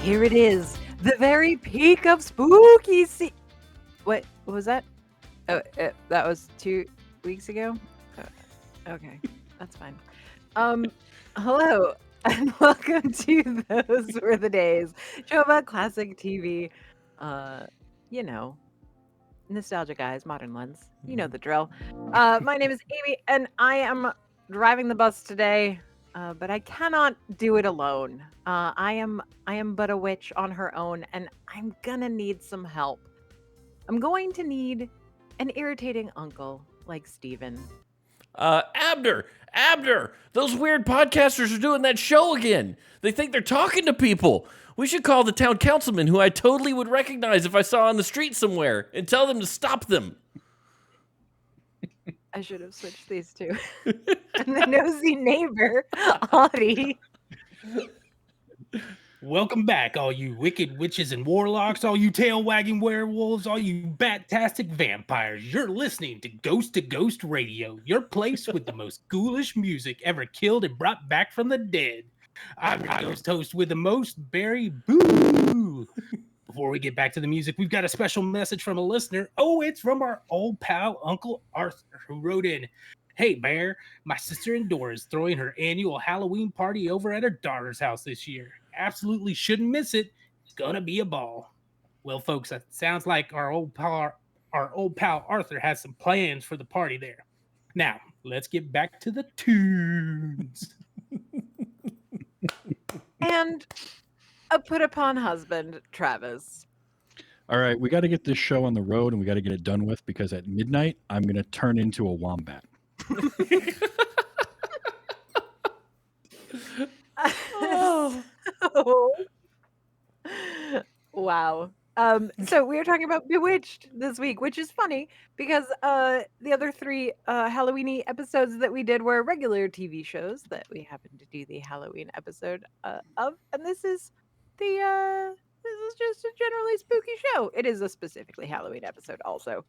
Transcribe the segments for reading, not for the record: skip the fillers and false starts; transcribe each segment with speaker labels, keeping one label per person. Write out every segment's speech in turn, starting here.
Speaker 1: Here it is, the very peak of spooky What was that? Oh, that was 2 weeks ago? Okay, that's fine. Um, Hello, and welcome to Those Were the Days, show about classic TV. Uh, you know, nostalgic eyes, modern lens. You know the drill. My name is Amy, and I am driving the bus today. But I cannot do it alone. I am but a witch on her own, and I'm gonna need some help. I'm going to need an irritating uncle like Steven.
Speaker 2: Abner, those weird podcasters are doing that show again. They think they're talking to people. We should call the town councilman, who I totally would recognize if I saw on the street somewhere, and tell them to stop them.
Speaker 1: I should have switched these two. And the nosy neighbor, Audie.
Speaker 3: Welcome back, all you wicked witches and warlocks, all you tail-wagging werewolves, all you bat-tastic vampires. You're listening to Ghost Radio, your place with the most ghoulish music ever killed and brought back from the dead. I'm your ghost host with the most, Barry Boo. Before we get back to the music, we've got a special message from a listener. Oh, it's from our old pal, Uncle Arthur, who wrote in, "Hey, Bear, my sister-in-law is throwing her annual Halloween party over at her daughter's house this year. Absolutely shouldn't miss it. It's gonna be a ball." Well, folks, it sounds like our old pal Arthur has some plans for the party there. Now, let's get back to the tunes.
Speaker 1: And a put upon husband, Travis.
Speaker 4: All right, we got to get this show on the road and we got to get it done with, because at midnight I'm going to turn into a wombat.
Speaker 1: Wow. So we are talking about Bewitched this week, which is funny because the other three Halloween-y episodes that we did were regular TV shows that we happened to do the Halloween episode of, and this is just a generally spooky show. It is a specifically Halloween episode also.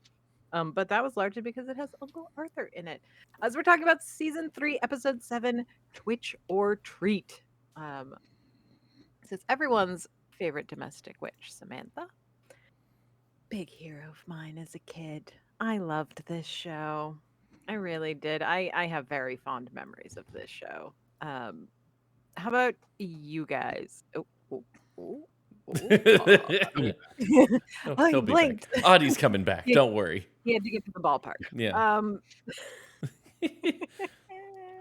Speaker 1: But that was largely because it has Uncle Arthur in it. As we're talking about season 3, episode 7, Twitch or Treat. This is everyone's favorite domestic witch, Samantha. Big hero of mine as a kid. I loved this show. I really did. I have very fond memories of this show. How about you guys?
Speaker 2: He'll be
Speaker 1: blinked.
Speaker 2: back. Audie's coming back.
Speaker 1: Yeah.
Speaker 2: Don't worry.
Speaker 1: He had to get to the ballpark.
Speaker 2: Yeah.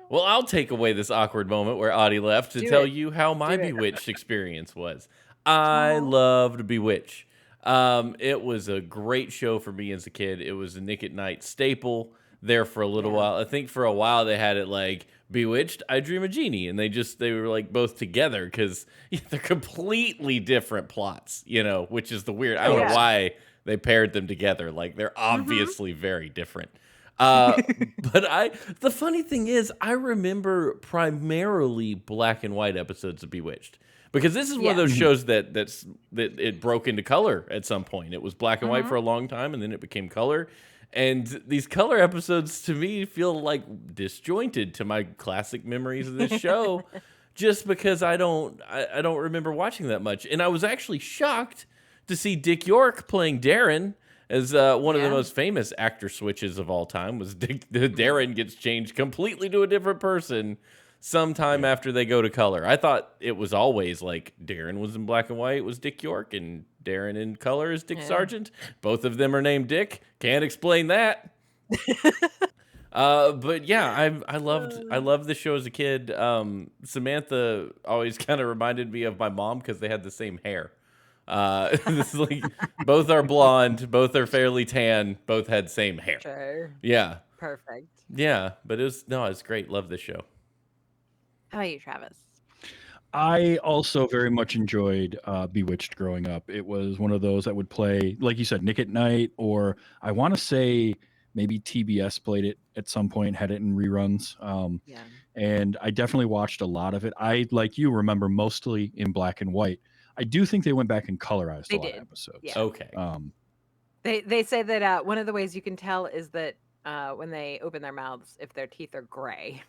Speaker 2: Well, I'll take away this awkward moment where Audie left to tell you how my Bewitched experience was. I loved Bewitched. It was a great show for me as a kid. It was a Nick at Night staple there for a little while. I think for a while they had it like Bewitched, I Dream a Genie, and they were like both together because they're completely different plots, which is the weird. I don't know why they paired them together. Like they're obviously very different. But the funny thing is, I remember primarily black and white episodes of Bewitched. Because this is one of those shows that it broke into color at some point. It was black and white for a long time, and then it became color. And these color episodes, to me, feel like disjointed to my classic memories of this show, just because I don't remember watching that much. And I was actually shocked to see Dick York playing Darren as one of the most famous actor switches of all time. Was Darren gets changed completely to a different person sometime after they go to color. I thought it was always like Darren was in black and white was Dick York, and Darren in color is Dick Sargent. Both of them are named Dick. Can't explain that. But yeah, I loved the show as a kid. Samantha always kind of reminded me of my mom because they had the same hair. This is like both are blonde, both are fairly tan, both had same hair.
Speaker 1: Sure.
Speaker 2: Yeah.
Speaker 1: Perfect.
Speaker 2: Yeah, but it's great. Love this show.
Speaker 1: How about you, Travis?
Speaker 4: I also very much enjoyed Bewitched growing up. It was one of those that would play, like you said, Nick at Night, or I want to say maybe TBS played it at some point, had it in reruns. And I definitely watched a lot of it. I, like you, remember mostly in black and white. I do think they went back and colorized a lot of episodes.
Speaker 1: Yeah.
Speaker 2: Okay.
Speaker 1: They say that one of the ways you can tell is that when they open their mouths, if their teeth are gray,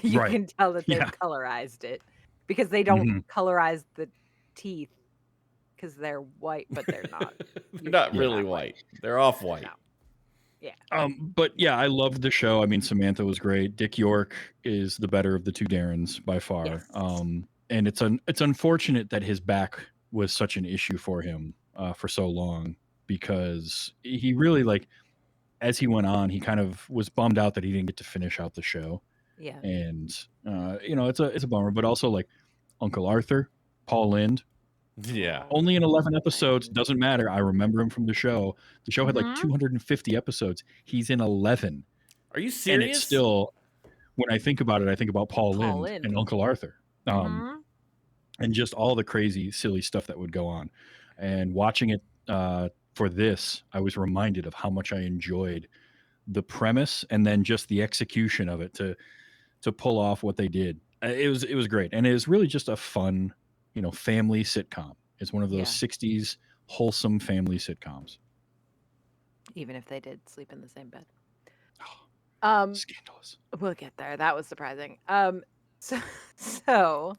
Speaker 1: you can tell that they've colorized it, because they don't colorize the teeth because they're white, but they're not.
Speaker 2: They're not
Speaker 1: usually
Speaker 2: really
Speaker 1: that
Speaker 2: white. They're off white.
Speaker 1: No. Yeah.
Speaker 4: But yeah, I loved the show. I mean, Samantha was great. Dick York is the better of the two Darrens by far.
Speaker 1: Yes.
Speaker 4: And it's unfortunate that his back was such an issue for him for so long, because he really, like, as he went on, he kind of was bummed out that he didn't get to finish out the show.
Speaker 1: Yeah.
Speaker 4: And it's a bummer. But also, like, Uncle Arthur, Paul Lynde,
Speaker 2: Yeah.
Speaker 4: only in 11 episodes, doesn't matter. I remember him from the show. The show had like 250 episodes. He's in 11.
Speaker 2: Are you
Speaker 4: And
Speaker 2: serious?
Speaker 4: it's still, when I think about it, I think about Paul Lynde and Uncle Arthur. And just all the crazy, silly stuff that would go on. And watching it for this, I was reminded of how much I enjoyed the premise and then just the execution of it to pull off what they did. It was great. And it was really just a fun, family sitcom. It's one of those 60s wholesome family sitcoms.
Speaker 1: Even if they did sleep in the same bed.
Speaker 4: Scandalous.
Speaker 1: We'll get there. That was surprising. So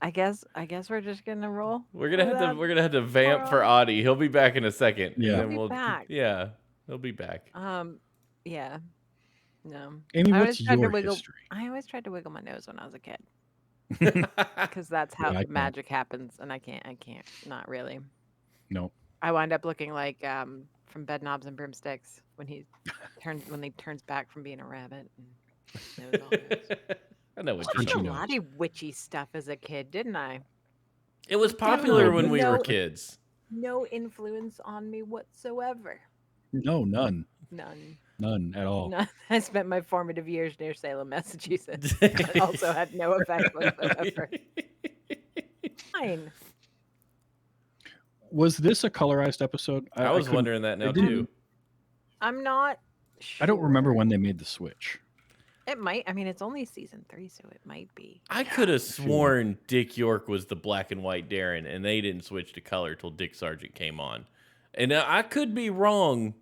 Speaker 1: I guess we're just gonna roll.
Speaker 2: We're gonna have to vamp for Audie. He'll be back in a second.
Speaker 4: Yeah.
Speaker 2: And then
Speaker 1: He'll be back.
Speaker 2: Yeah, he'll be back.
Speaker 1: Yeah. No.
Speaker 4: Amy,
Speaker 1: I
Speaker 4: what's
Speaker 1: always tried
Speaker 4: your
Speaker 1: to wiggle.
Speaker 4: history?
Speaker 1: I always tried to wiggle my nose when I was a kid because that's how
Speaker 4: Yeah, I
Speaker 1: the magic happens, and I can't. Not really.
Speaker 4: No.
Speaker 1: I wind up looking like from Bed Knobs and Broomsticks when he turns back from being a rabbit. And nose all goes.
Speaker 2: I know what
Speaker 1: I
Speaker 2: you're
Speaker 1: watched a
Speaker 2: saying.
Speaker 1: lot of witchy stuff as a kid, didn't I?
Speaker 2: It was popular when we were
Speaker 1: No.
Speaker 2: kids.
Speaker 1: No influence on me whatsoever.
Speaker 4: No, none.
Speaker 1: None
Speaker 4: At all.
Speaker 1: No, I spent my formative years near Salem, Massachusetts. That also had no effect whatsoever. Fine.
Speaker 4: Was this a colorized episode?
Speaker 2: I was
Speaker 4: couldn't-
Speaker 2: wondering that now
Speaker 4: it didn't-
Speaker 2: too.
Speaker 1: I'm not sure.
Speaker 4: I don't remember when they made the switch.
Speaker 1: It might. I mean, it's only season 3, so it might be.
Speaker 2: I could have sworn Dick York was the black and white Darren, and they didn't switch to color till Dick Sargent came on. And I could be wrong,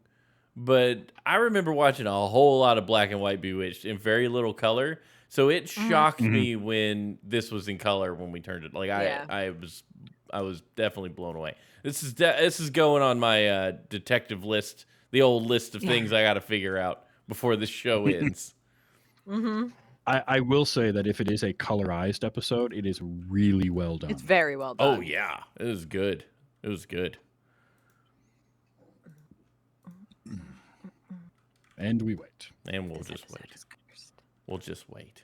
Speaker 2: but I remember watching a whole lot of black and white Bewitched and very little color. So it shocked me when this was in color when we turned it. Like I was definitely blown away. This is going on my detective list, the old list of things I got to figure out before this show ends.
Speaker 4: I will say that if it is a colorized episode, it is really well done.
Speaker 1: It's very well done.
Speaker 2: Oh yeah, it was good. It was good.
Speaker 4: And we wait.
Speaker 2: And we'll just wait. We'll just wait.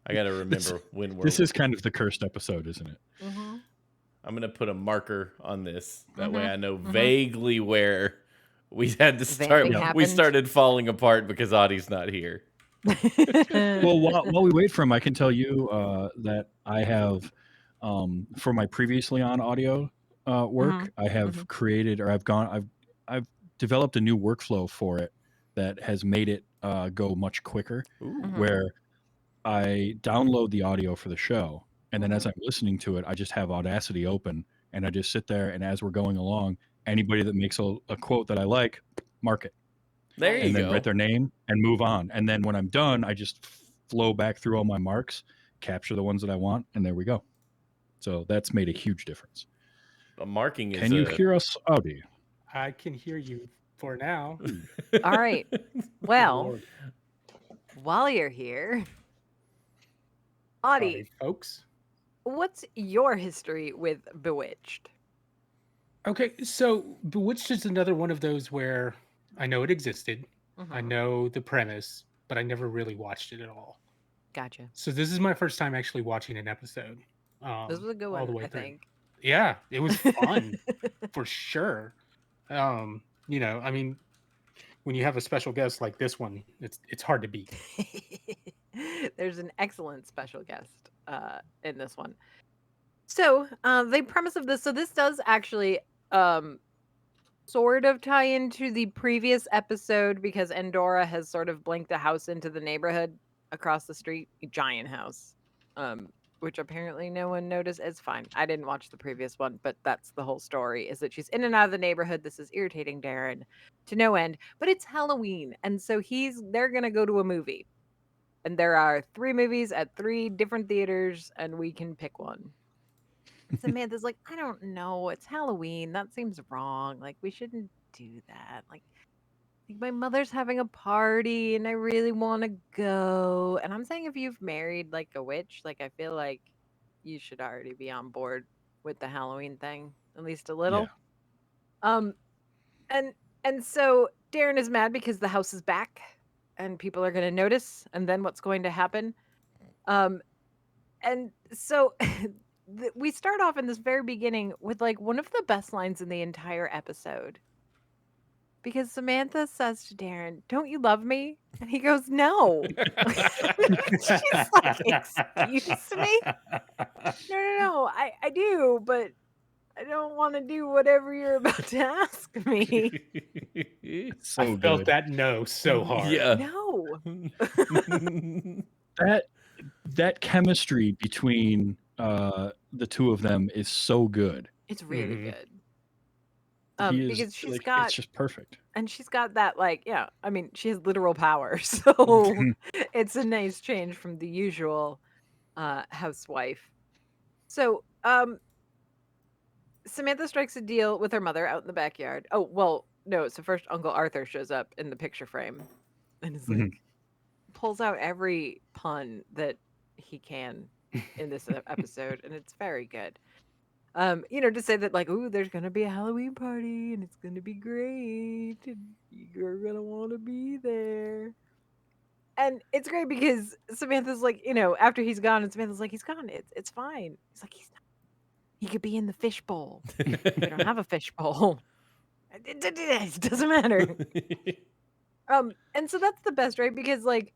Speaker 2: I got to remember when we're.
Speaker 4: This is kind of the cursed episode, isn't it?
Speaker 2: I'm going to put a marker on this. That way I know vaguely where we had to start. We started falling apart because Audie's not here.
Speaker 4: Well, while we wait for him, I can tell you that I have, for my previously on audio work, I have created, or I've developed a new workflow for it that has made it go much quicker. Where I download the audio for the show, and then as I'm listening to it, I just have Audacity open, and I just sit there, and as we're going along, anybody that makes a quote that I like, mark it.
Speaker 2: There you go.
Speaker 4: And then write their name and move on. And then when I'm done, I just flow back through all my marks, capture the ones that I want, and there we go. So that's made a huge difference.
Speaker 2: Marking is.
Speaker 4: Can you hear us, Audie?
Speaker 3: I can hear you for now.
Speaker 1: All right. Well,
Speaker 3: Lord.
Speaker 1: while you're here, Audie,
Speaker 3: Sorry, folks.
Speaker 1: what's your history with Bewitched?
Speaker 3: Okay, so Bewitched is another one of those where I know it existed. I know the premise, but I never really watched it at all.
Speaker 1: Gotcha.
Speaker 3: So this is my first time actually watching an episode.
Speaker 1: This was a good
Speaker 3: all the
Speaker 1: one,
Speaker 3: way
Speaker 1: I
Speaker 3: through.
Speaker 1: think.
Speaker 3: Yeah, it was fun for sure. I mean, when you have a special guest like this one, it's hard to beat.
Speaker 1: There's an excellent special guest in this one. So the premise of this, so this does actually sort of tie into the previous episode because Endora has sort of blinked a house into the neighborhood across the street, a giant house, which apparently no one noticed. It's fine. I didn't watch the previous one, but that's the whole story, is that she's in and out of the neighborhood. This is irritating Darren to no end, but it's Halloween. And so they're going to go to a movie. And there are 3 movies at 3 different theaters, and we can pick one. Samantha's like, I don't know. It's Halloween. That seems wrong. Like, we shouldn't do that. Like, my mother's having a party and I really want to go. And I'm saying if you've married like a witch, like, I feel like you should already be on board with the Halloween thing, at least a
Speaker 4: Yeah.
Speaker 1: little. Um, and so Darren is mad because the house is back and people are going to notice. And then what's going to happen? And so we start off in this very beginning with like one of the best lines in the entire episode. Because Samantha says to Darren, "Don't you love me?" And he goes, "No." She's like, "Excuse me? No. I do, but I don't want to do whatever you're about to ask me."
Speaker 4: So
Speaker 3: I felt
Speaker 4: good.
Speaker 3: that no so hard.
Speaker 2: Yeah.
Speaker 1: No.
Speaker 4: That chemistry between the two of them is so good.
Speaker 1: It's really
Speaker 3: Mhm.
Speaker 1: good.
Speaker 4: He is
Speaker 1: Because she's
Speaker 4: like,
Speaker 1: got
Speaker 4: it's just perfect.
Speaker 1: and she's got that like, yeah, I mean, she has literal power. So it's a nice change from the usual housewife. So, Samantha strikes a deal with her mother out in the backyard. Oh, well, no, so first Uncle Arthur shows up in the picture frame and is like
Speaker 4: Mhm.
Speaker 1: pulls out every pun that he can in this episode, and it's very good. To say that like, "Ooh, there's gonna be a Halloween party and it's gonna be great, and you're gonna want to be there." And it's great because Samantha's like, after he's gone, and Samantha's like, "He's gone. It's fine." He's like, "He's not. He could be in the fishbowl. We don't have a fishbowl. It doesn't matter." And so that's the best, right? Because like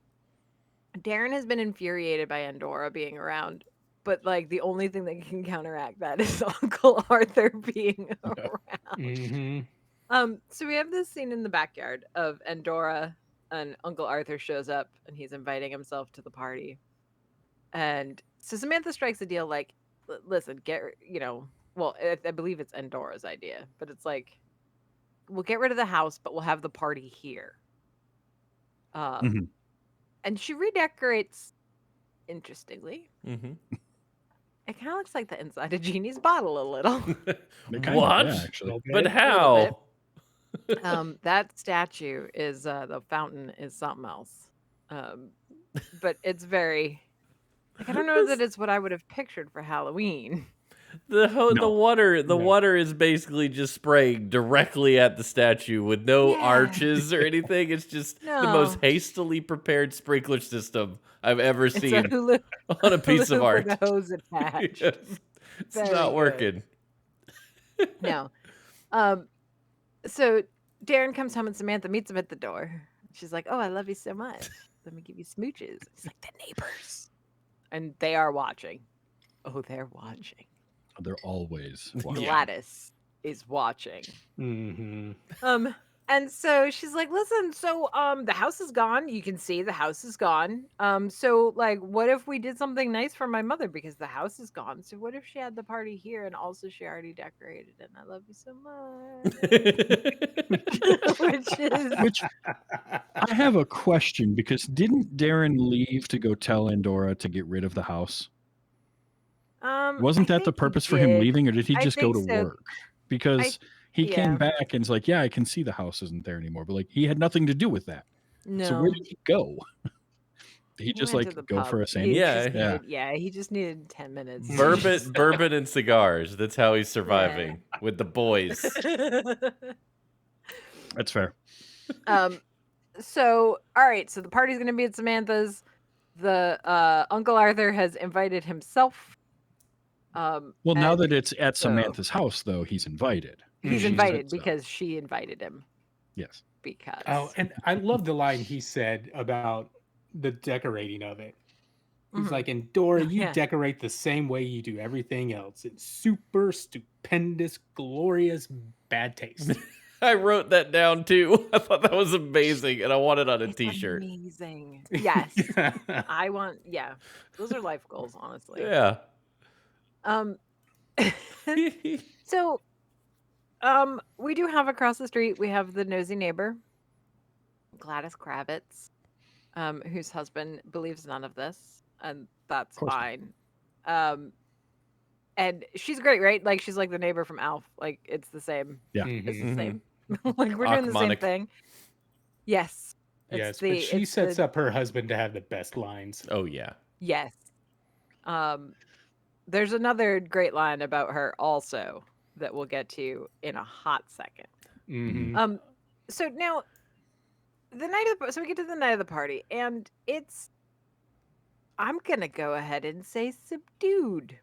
Speaker 1: Darren has been infuriated by Endora being around, but like the only thing that can counteract that is Uncle Arthur being around.
Speaker 3: Mm-hmm.
Speaker 1: So we have this scene in the backyard of Endora and Uncle Arthur shows up and he's inviting himself to the party. And so Samantha strikes a deal like, listen, well, I believe it's Endora's idea, but it's like, we'll get rid of the house, but we'll have the party here.
Speaker 4: Mhm.
Speaker 1: And she redecorates interestingly.
Speaker 2: Mhm.
Speaker 1: It kind of looks like the inside of Jeannie's bottle a little.
Speaker 4: It kind
Speaker 2: What?
Speaker 4: of, yeah, actually.
Speaker 2: But
Speaker 1: little
Speaker 2: how?
Speaker 1: That statue is the fountain is something else. But it's very like I don't know that it's what I would have pictured for Halloween.
Speaker 2: The
Speaker 4: No.
Speaker 2: water
Speaker 3: No.
Speaker 2: water is basically just spraying directly at the statue with no
Speaker 1: Yeah.
Speaker 2: arches or anything. It's just the most
Speaker 1: No.
Speaker 2: hastily prepared sprinkler system I've ever
Speaker 1: It's a
Speaker 2: seen
Speaker 1: hula
Speaker 2: on a piece of
Speaker 1: hula
Speaker 2: art.
Speaker 1: with a hose attached.
Speaker 2: Yes. It's
Speaker 1: Very
Speaker 2: not
Speaker 1: good.
Speaker 2: working.
Speaker 1: No. So Darren comes home and Samantha meets him at the door. She's like, "Oh, I love you so much. Let me give you smooches." He's like, "The neighbors." And they are watching. Oh, they're watching.
Speaker 4: They're always watching.
Speaker 1: Gladys is watching.
Speaker 3: Mm-hmm.
Speaker 1: And so she's like, "Listen, so the house is gone. You can see the house is gone. So like what if we did something nice for my mother because the house is gone? So what if she had the party here and also she already decorated it? And I love you so much." Which
Speaker 4: I have a question because didn't Darren leave to go tell Endora to get rid of the house? Wasn't
Speaker 1: I
Speaker 4: that the
Speaker 1: think he
Speaker 4: purpose for him
Speaker 1: did.
Speaker 4: leaving, or did he
Speaker 1: I
Speaker 4: just go
Speaker 1: think
Speaker 4: to
Speaker 1: so.
Speaker 4: work? Because he
Speaker 1: yeah.
Speaker 4: came back and is like, "Yeah, I can see the house isn't there anymore," but like he had nothing to do with that. So where
Speaker 1: No.
Speaker 4: did he go? Did he just
Speaker 1: went
Speaker 4: like
Speaker 1: to the
Speaker 4: go
Speaker 1: pub.
Speaker 4: for a
Speaker 1: He
Speaker 4: sandwich?
Speaker 2: Yeah.
Speaker 1: just
Speaker 4: Yeah.
Speaker 1: needed, he just needed 10 minutes. to
Speaker 2: Bourbon,
Speaker 1: stop.
Speaker 2: bourbon and cigars. That's how he's surviving with the boys.
Speaker 4: That's fair.
Speaker 1: So all right, so the party's gonna be at Samantha's. The Uncle Arthur has invited himself.
Speaker 4: Well, now
Speaker 1: and
Speaker 4: that it's at
Speaker 1: so
Speaker 4: Samantha's house, though, he's invited.
Speaker 1: he's
Speaker 4: She
Speaker 1: invited
Speaker 4: said so.
Speaker 1: because she invited him.
Speaker 4: Yes.
Speaker 1: Because
Speaker 3: Oh, and I love the line he said about the decorating of it. He's
Speaker 1: Mhm.
Speaker 3: like, "And Dora, you
Speaker 1: Yeah.
Speaker 3: decorate the same way you do everything else. It's super, stupendous, glorious, bad taste."
Speaker 2: I wrote that down too. I thought that was amazing, and I want it on a
Speaker 1: It's
Speaker 2: T-shirt.
Speaker 1: amazing. Yes. I want, those are life goals, honestly.
Speaker 2: Yeah.
Speaker 1: So, we do have across the street, we have the nosy neighbor, Gladys Kravitz, whose husband believes none of this, and that's
Speaker 4: Of course not.
Speaker 1: fine. and she's great, right? Like she's like the neighbor from Alf. Like it's the same.
Speaker 4: Yeah.
Speaker 1: It's the
Speaker 2: Mhm.
Speaker 1: same. Like we're doing the same
Speaker 2: Achmonic.
Speaker 1: thing. Yes.
Speaker 3: Yes, but she sets up her husband to have the best lines.
Speaker 2: Oh yeah.
Speaker 1: Yes. There's another great line about her also that we'll get to in a hot second.
Speaker 3: Mm-hmm.
Speaker 1: So now so we get to the night of the party, and I'm gonna go ahead and say subdued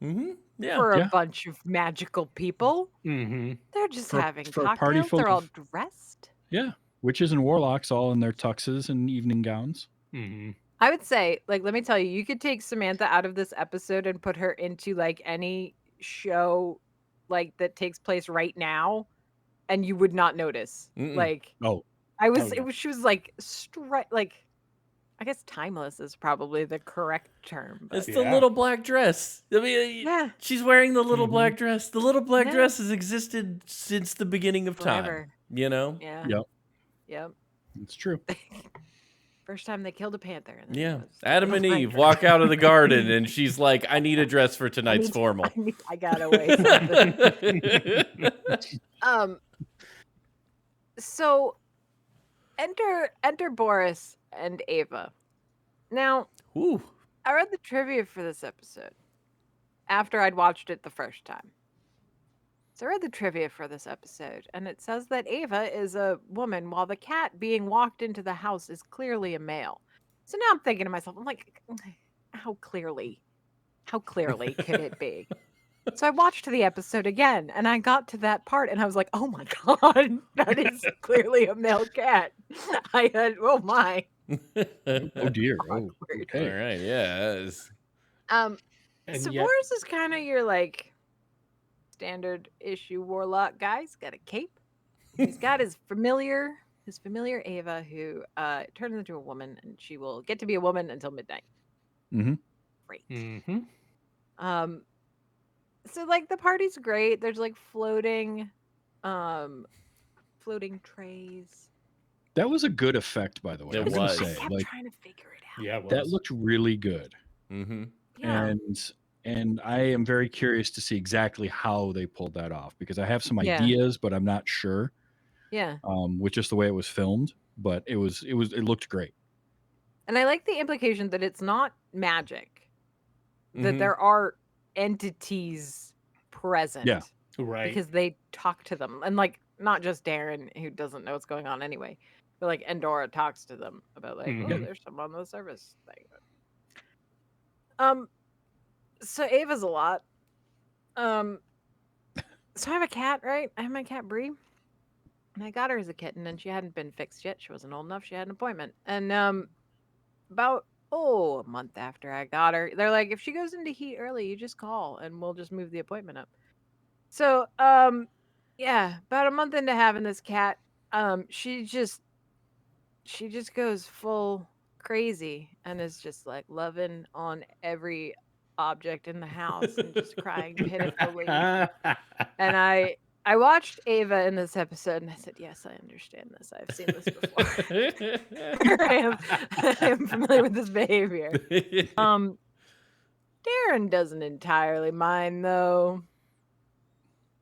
Speaker 2: Yeah.
Speaker 1: for a
Speaker 4: Yeah.
Speaker 1: bunch of magical people.
Speaker 3: Mm-hmm.
Speaker 1: They're just
Speaker 4: For-
Speaker 1: having
Speaker 4: for a party
Speaker 1: cocktails.
Speaker 4: full
Speaker 1: They're all
Speaker 4: of-
Speaker 1: dressed.
Speaker 4: Yeah. Witches and warlocks all in their tuxes and evening gowns.
Speaker 3: Mm-hmm.
Speaker 1: I would say, like, let me tell you, you could take Samantha out of this episode and put her into like any show like that takes place right now, and you would not notice.
Speaker 2: Mm-mm.
Speaker 1: Like,
Speaker 4: Oh,
Speaker 1: she was like I guess timeless is probably the correct term. But
Speaker 2: It's the
Speaker 3: Yeah.
Speaker 2: little black dress. I mean,
Speaker 1: yeah,
Speaker 2: she's wearing the little
Speaker 3: Mhm.
Speaker 2: black dress. The little black
Speaker 1: Yeah.
Speaker 2: dress has existed since the beginning of
Speaker 1: Forever.
Speaker 2: time. You know?
Speaker 1: yeah,
Speaker 4: yep.
Speaker 1: yep.
Speaker 4: It's true.
Speaker 1: First time they killed a panther. And then it
Speaker 2: Yeah.
Speaker 1: was
Speaker 2: Adam and
Speaker 1: little
Speaker 2: Eve
Speaker 1: black
Speaker 2: walk
Speaker 1: dress.
Speaker 2: out of the garden and she's like, I need a dress for tonight's formal.
Speaker 1: I gotta wear something. So enter Boris and Ava. Now,
Speaker 2: Ooh.
Speaker 1: I read the trivia for this episode after I'd watched it the first time. So I read the trivia for this episode, and it says that Ava is a woman, while the cat being walked into the house is clearly a male. So now I'm thinking to myself, I'm like, how clearly could it be? So I watched the episode again, and I got to that part, and I was like, "Oh my god, that is clearly a male cat." I had, oh my,
Speaker 4: Oh dear. Oh,
Speaker 1: awkward.
Speaker 2: All
Speaker 4: okay.
Speaker 2: right. Yeah.
Speaker 3: And
Speaker 1: So
Speaker 3: yet,
Speaker 1: Boris is kind of your like standard issue warlock guy. He's got a cape. He's got his familiar Ava, who turns into a woman, and she will get to be a woman until midnight.
Speaker 4: Mm-hmm.
Speaker 1: Great.
Speaker 3: mm-hmm.
Speaker 1: So like the party's great. There's like floating trays.
Speaker 4: That was a good effect, by the way.
Speaker 2: It
Speaker 4: I'm gonna
Speaker 2: was.
Speaker 1: I
Speaker 4: say,
Speaker 1: kept
Speaker 4: like,
Speaker 1: trying to figure it out.
Speaker 3: Yeah, it was.
Speaker 4: that looked really good.
Speaker 2: Mm-hmm.
Speaker 1: Yeah.
Speaker 4: And I am very curious to see exactly how they pulled that off, because I have some
Speaker 1: Yeah.
Speaker 4: ideas, but I'm not sure.
Speaker 1: Yeah.
Speaker 4: With just the way it was filmed, but it looked great.
Speaker 1: And I like the implication that it's not magic, that
Speaker 2: Mhm.
Speaker 1: there are entities present.
Speaker 4: Yeah.
Speaker 3: right.
Speaker 1: Because they talk to them. And like not just Darren, who doesn't know what's going on anyway, but like Endora talks to them about like, oh,
Speaker 3: Mhm.
Speaker 1: there's someone on the service thing. So Ava's a lot. So I have a cat, right? I have my cat Bree. And I got her as a kitten, and she hadn't been fixed yet. She wasn't old enough. She had an appointment. And about a month after I got her, they're like, if she goes into heat early, you just call and we'll just move the appointment up. So yeah, about a month into having this cat, she just goes full crazy and is just like loving on every object in the house and just crying pitifully. And I watched Ava in this episode, and I said, "Yes, I understand this. I've seen this before. I am familiar with this behavior." Darren doesn't entirely mind though,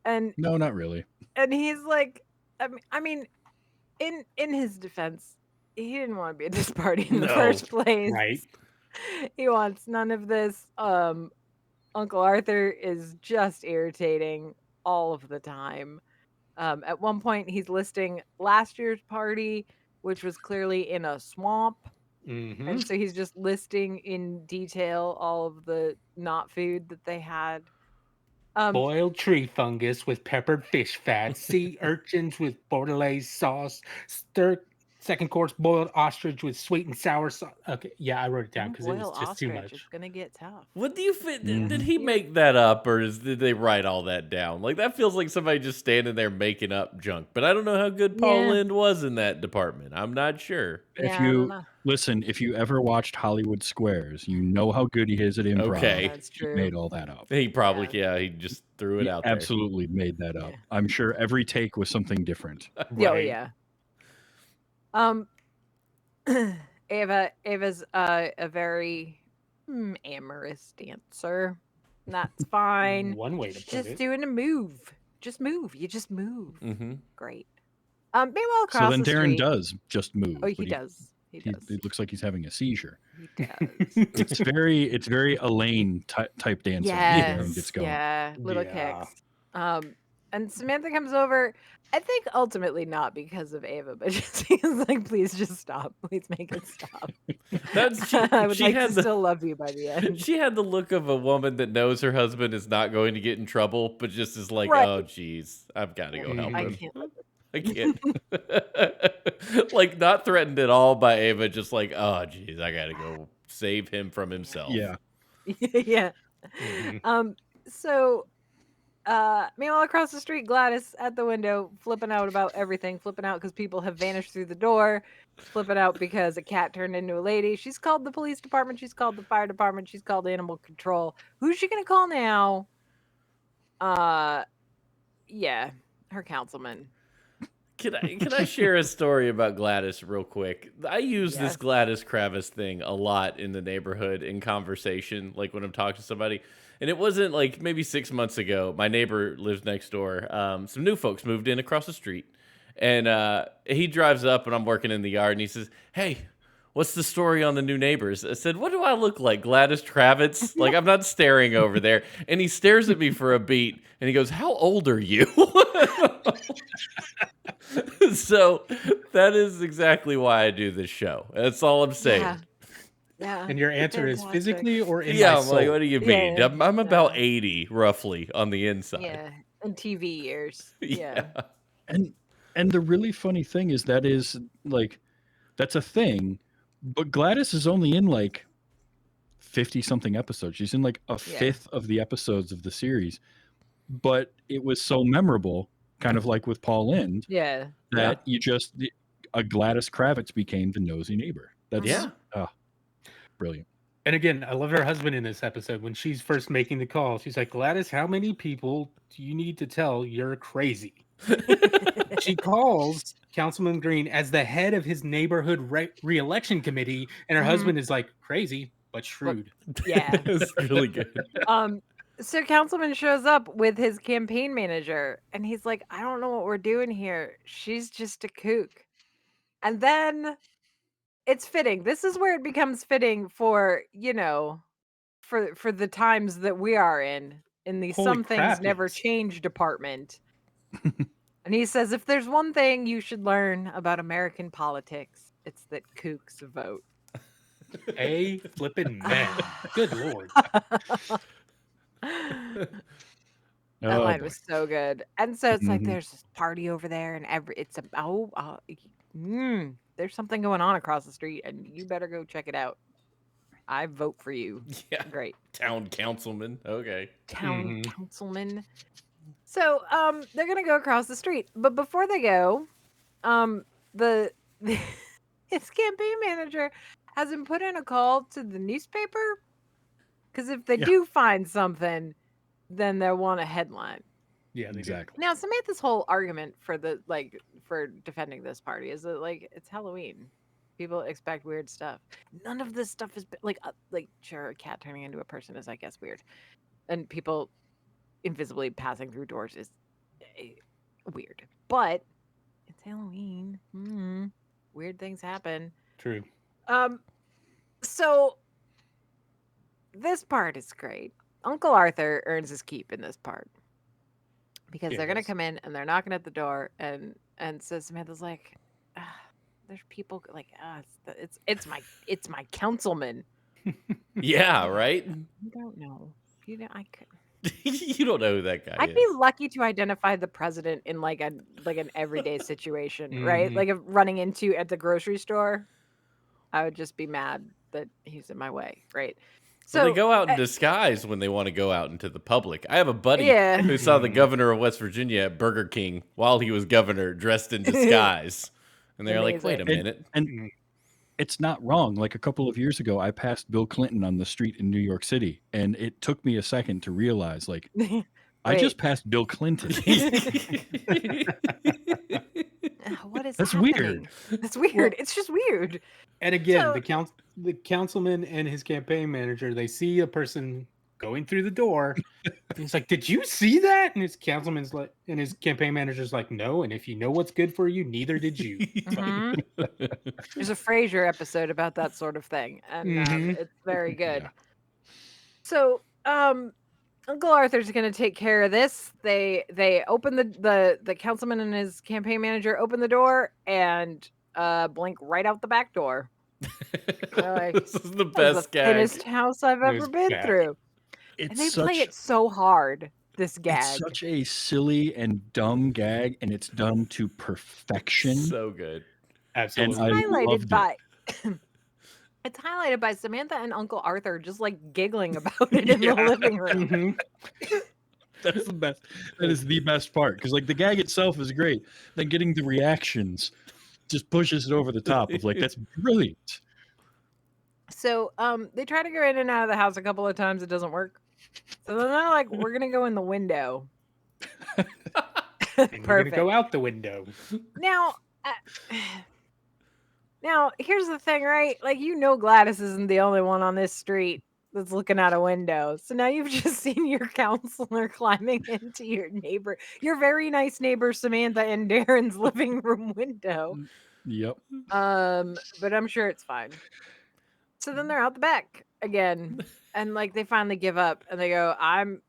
Speaker 1: and
Speaker 4: No, not really.
Speaker 1: he's like, I mean, in his defense, he didn't want to be at this party in the
Speaker 2: No.
Speaker 1: first place.
Speaker 3: Right.
Speaker 1: He wants none of this. Uncle Arthur is just irritating all of the time. At one point, he's listing last year's party, which was clearly in a swamp.
Speaker 3: Mm-hmm.
Speaker 1: And so he's just listing in detail all of the not food that they had.
Speaker 3: Boiled tree fungus with peppered fish fat, sea urchins with bordelaise sauce, second course boiled ostrich with sweet and sour sauce. Okay, yeah, I wrote it down because it was
Speaker 1: boil
Speaker 3: just too
Speaker 1: ostrich,
Speaker 3: much.
Speaker 1: it's gonna get tough.
Speaker 2: What do you fit? Did
Speaker 4: Mhm.
Speaker 2: he make that up, or did they write all that down? Like that feels like somebody just standing there making up junk. But I don't know how good Paul
Speaker 1: Yeah.
Speaker 2: Lynde was in that department. I'm not sure.
Speaker 1: Yeah,
Speaker 4: If
Speaker 1: I don't
Speaker 4: you
Speaker 1: know.
Speaker 4: listen, if you ever watched Hollywood Squares, you know how good he is at improv.
Speaker 2: Okay.
Speaker 1: That's
Speaker 4: He
Speaker 1: true.
Speaker 4: made all that up.
Speaker 2: He probably, he just threw it
Speaker 4: He
Speaker 2: out there.
Speaker 4: absolutely made that up.
Speaker 1: Yeah.
Speaker 4: I'm sure every take was something different.
Speaker 1: Yeah, oh,
Speaker 3: Right.
Speaker 1: yeah. Ava's a very amorous dancer. That's fine.
Speaker 3: One way to put
Speaker 1: Just
Speaker 3: it.
Speaker 1: doing a move. Just move. You just move.
Speaker 2: Mm-hmm.
Speaker 1: Great. Meanwhile,
Speaker 4: So
Speaker 1: across
Speaker 4: then
Speaker 1: the
Speaker 4: Darren
Speaker 1: street.
Speaker 4: does just move.
Speaker 1: Oh, he
Speaker 4: but
Speaker 1: does. He does.
Speaker 4: It looks like he's having a seizure.
Speaker 1: He does.
Speaker 4: It's very Elaine type dancing. when Darren gets going.
Speaker 1: Yeah, little
Speaker 3: Yeah.
Speaker 1: kicks. And Samantha comes over. I think ultimately not because of Ava, but just because like, please just stop. Please make it stop. I would
Speaker 2: she
Speaker 1: like
Speaker 2: had
Speaker 1: to
Speaker 2: the-
Speaker 1: still love you by the end.
Speaker 2: She had the look of a woman that knows her husband is not going to get in trouble, but just is like,
Speaker 1: Right.
Speaker 2: oh, geez, I've got to go help
Speaker 3: Mhm.
Speaker 1: I
Speaker 2: him.
Speaker 1: can't.
Speaker 2: I can't. Like, not threatened at all by Ava, just like, oh, geez, I got to go save him from himself.
Speaker 4: Yeah.
Speaker 1: Yeah.
Speaker 3: Mhm.
Speaker 1: So meanwhile across the street, Gladys at the window flipping out about everything, flipping out because people have vanished through the door, flipping out because a cat turned into a lady. She's called the police department, she's called the fire department, she's called animal control. Who's she gonna call now? Yeah, her councilman.
Speaker 2: Can I share a story about Gladys real quick? I use this
Speaker 1: Yes.
Speaker 2: Gladys Kravis thing a lot in the neighborhood in conversation, like when I'm talking to somebody. And it wasn't like maybe 6 months ago. My neighbor lives next door. Some new folks moved in across the street, and he drives up, and I'm working in the yard, and he says, "Hey, what's the story on the new neighbors?" I said, "What do I look like, Gladys Kravitz? Like, I'm not staring over there." And he stares at me for a beat, and he goes, "How old are you?" So that is exactly why I do this show. That's all I'm saying.
Speaker 1: Yeah. Yeah.
Speaker 3: And your answer is
Speaker 1: Fantastic.
Speaker 3: physically or in
Speaker 2: Yeah,
Speaker 3: my
Speaker 2: I'm like,
Speaker 3: soul?
Speaker 2: what do you
Speaker 1: Yeah,
Speaker 2: mean? I'm about
Speaker 1: yeah.
Speaker 2: 80 roughly on the inside.
Speaker 1: Yeah. And TV years. Yeah.
Speaker 4: And the really funny thing is that's a thing, but Gladys is only in like 50 something episodes. She's in like a fifth of the episodes of the series, but it was so memorable, kind of like with Paul Lynde,
Speaker 1: Yeah.
Speaker 4: that a Gladys Kravitz became the nosy neighbor. That's
Speaker 2: Yeah.
Speaker 4: brilliant.
Speaker 3: And again, I love her husband in this episode. When she's first making the call, she's like, Gladys, how many people do you need to tell you're crazy? She calls Councilman Green as the head of his neighborhood re-election committee, and her husband is like, crazy, but shrewd.
Speaker 1: Yeah.
Speaker 2: It's really good.
Speaker 1: So Councilman shows up with his campaign manager, and he's like, I don't know what we're doing here. She's just a kook. And then it's fitting. This is where it becomes fitting for, for the times that we are in the
Speaker 3: Holy
Speaker 1: some things
Speaker 3: crap,
Speaker 1: never
Speaker 3: yes.
Speaker 1: change department. And he says, if there's one thing you should learn about American politics, it's that kooks vote.
Speaker 3: A flippin' man. Good Lord.
Speaker 1: That line
Speaker 4: boy.
Speaker 1: was so good. And so it's like
Speaker 4: Mhm.
Speaker 1: there's this party over there, and it's there's something going on across the street, and you better go check it out. I vote for you.
Speaker 2: Yeah.
Speaker 1: Great.
Speaker 2: Town councilman. Okay.
Speaker 1: Town councilman. So they're gonna go across the street. But before they go, the his campaign manager has him put in a call to the newspaper. Because if they do find something, then they'll want a headline.
Speaker 3: Yeah,
Speaker 4: Exactly.
Speaker 1: Now, Samantha's whole argument for for defending this party is that it's Halloween. People expect weird stuff. None of this stuff is sure, a cat turning into a person is, I guess, weird, and people invisibly passing through doors is weird. But it's Halloween. Weird things happen.
Speaker 3: True.
Speaker 1: So this part is great. Uncle Arthur earns his keep in this part. Because they're gonna come in and they're knocking at the door, and so Samantha's like, "There's people like it's my councilman."
Speaker 2: Yeah, right?
Speaker 1: You don't know. I could.
Speaker 2: You don't know who that guy
Speaker 1: I'd
Speaker 2: is.
Speaker 1: be lucky to identify the president in like an everyday situation, right? Like if running into at the grocery store, I would just be mad that he's in my way, right?
Speaker 2: So they go out in disguise when they want to go out into the public. I have a buddy
Speaker 1: Yeah.
Speaker 2: who saw the governor of West Virginia at Burger King while he was governor, dressed in disguise, and they're like, "Wait a minute!"
Speaker 4: And it's not wrong. Like a couple of years ago, I passed Bill Clinton on the street in New York City, and it took me a second to realize, like, I just passed Bill Clinton.
Speaker 1: What is
Speaker 4: That's
Speaker 1: happening?
Speaker 4: weird.
Speaker 1: That's weird. It's just weird.
Speaker 3: And again,
Speaker 1: So-
Speaker 3: the councilman and his campaign manager, they see a person going through the door. He's like, "Did you see that?" And his councilman's like, and his campaign manager's like, "No. And if you know what's good for you, neither did you."
Speaker 1: Mhm. There's a Frasier episode about that sort of thing, and
Speaker 3: Mhm.
Speaker 1: it's very good.
Speaker 4: Yeah.
Speaker 1: So, Uncle Arthur's gonna take care of this. They open the councilman and his campaign manager open the door and blink right out the back door. They're like,
Speaker 2: This is the
Speaker 1: "That was
Speaker 2: best
Speaker 1: the
Speaker 2: gag.
Speaker 1: thinnest house I've
Speaker 3: It
Speaker 1: ever
Speaker 3: was
Speaker 1: been
Speaker 3: bad.
Speaker 1: through." And
Speaker 4: It's
Speaker 1: they play
Speaker 4: such
Speaker 1: it so hard, this
Speaker 4: it's
Speaker 1: gag.
Speaker 4: such a silly and dumb gag, and it's done to perfection.
Speaker 2: So good.
Speaker 1: It's
Speaker 3: Absolutely.
Speaker 4: I
Speaker 1: highlighted
Speaker 4: loved it.
Speaker 1: by it's highlighted by Samantha and Uncle Arthur just like giggling about it in the
Speaker 4: Yeah.
Speaker 1: living room.
Speaker 3: Mhm.
Speaker 4: That's the best. That is the best part because like the gag itself is great. Then getting the reactions just pushes it over the top of like that's brilliant.
Speaker 1: So they try to go in and out of the house a couple of times, it doesn't work. So then they're like, we're gonna go in the window.
Speaker 3: And we're gonna
Speaker 1: Perfect.
Speaker 3: go out the window.
Speaker 1: Now, now here's the thing, right? Like Gladys isn't the only one on this street that's looking out a window. So now you've just seen your counselor climbing into your very nice neighbor Samantha and Darren's living room window.
Speaker 4: Yep.
Speaker 1: But I'm sure it's fine. So then they're out the back again. And like they finally give up and they go,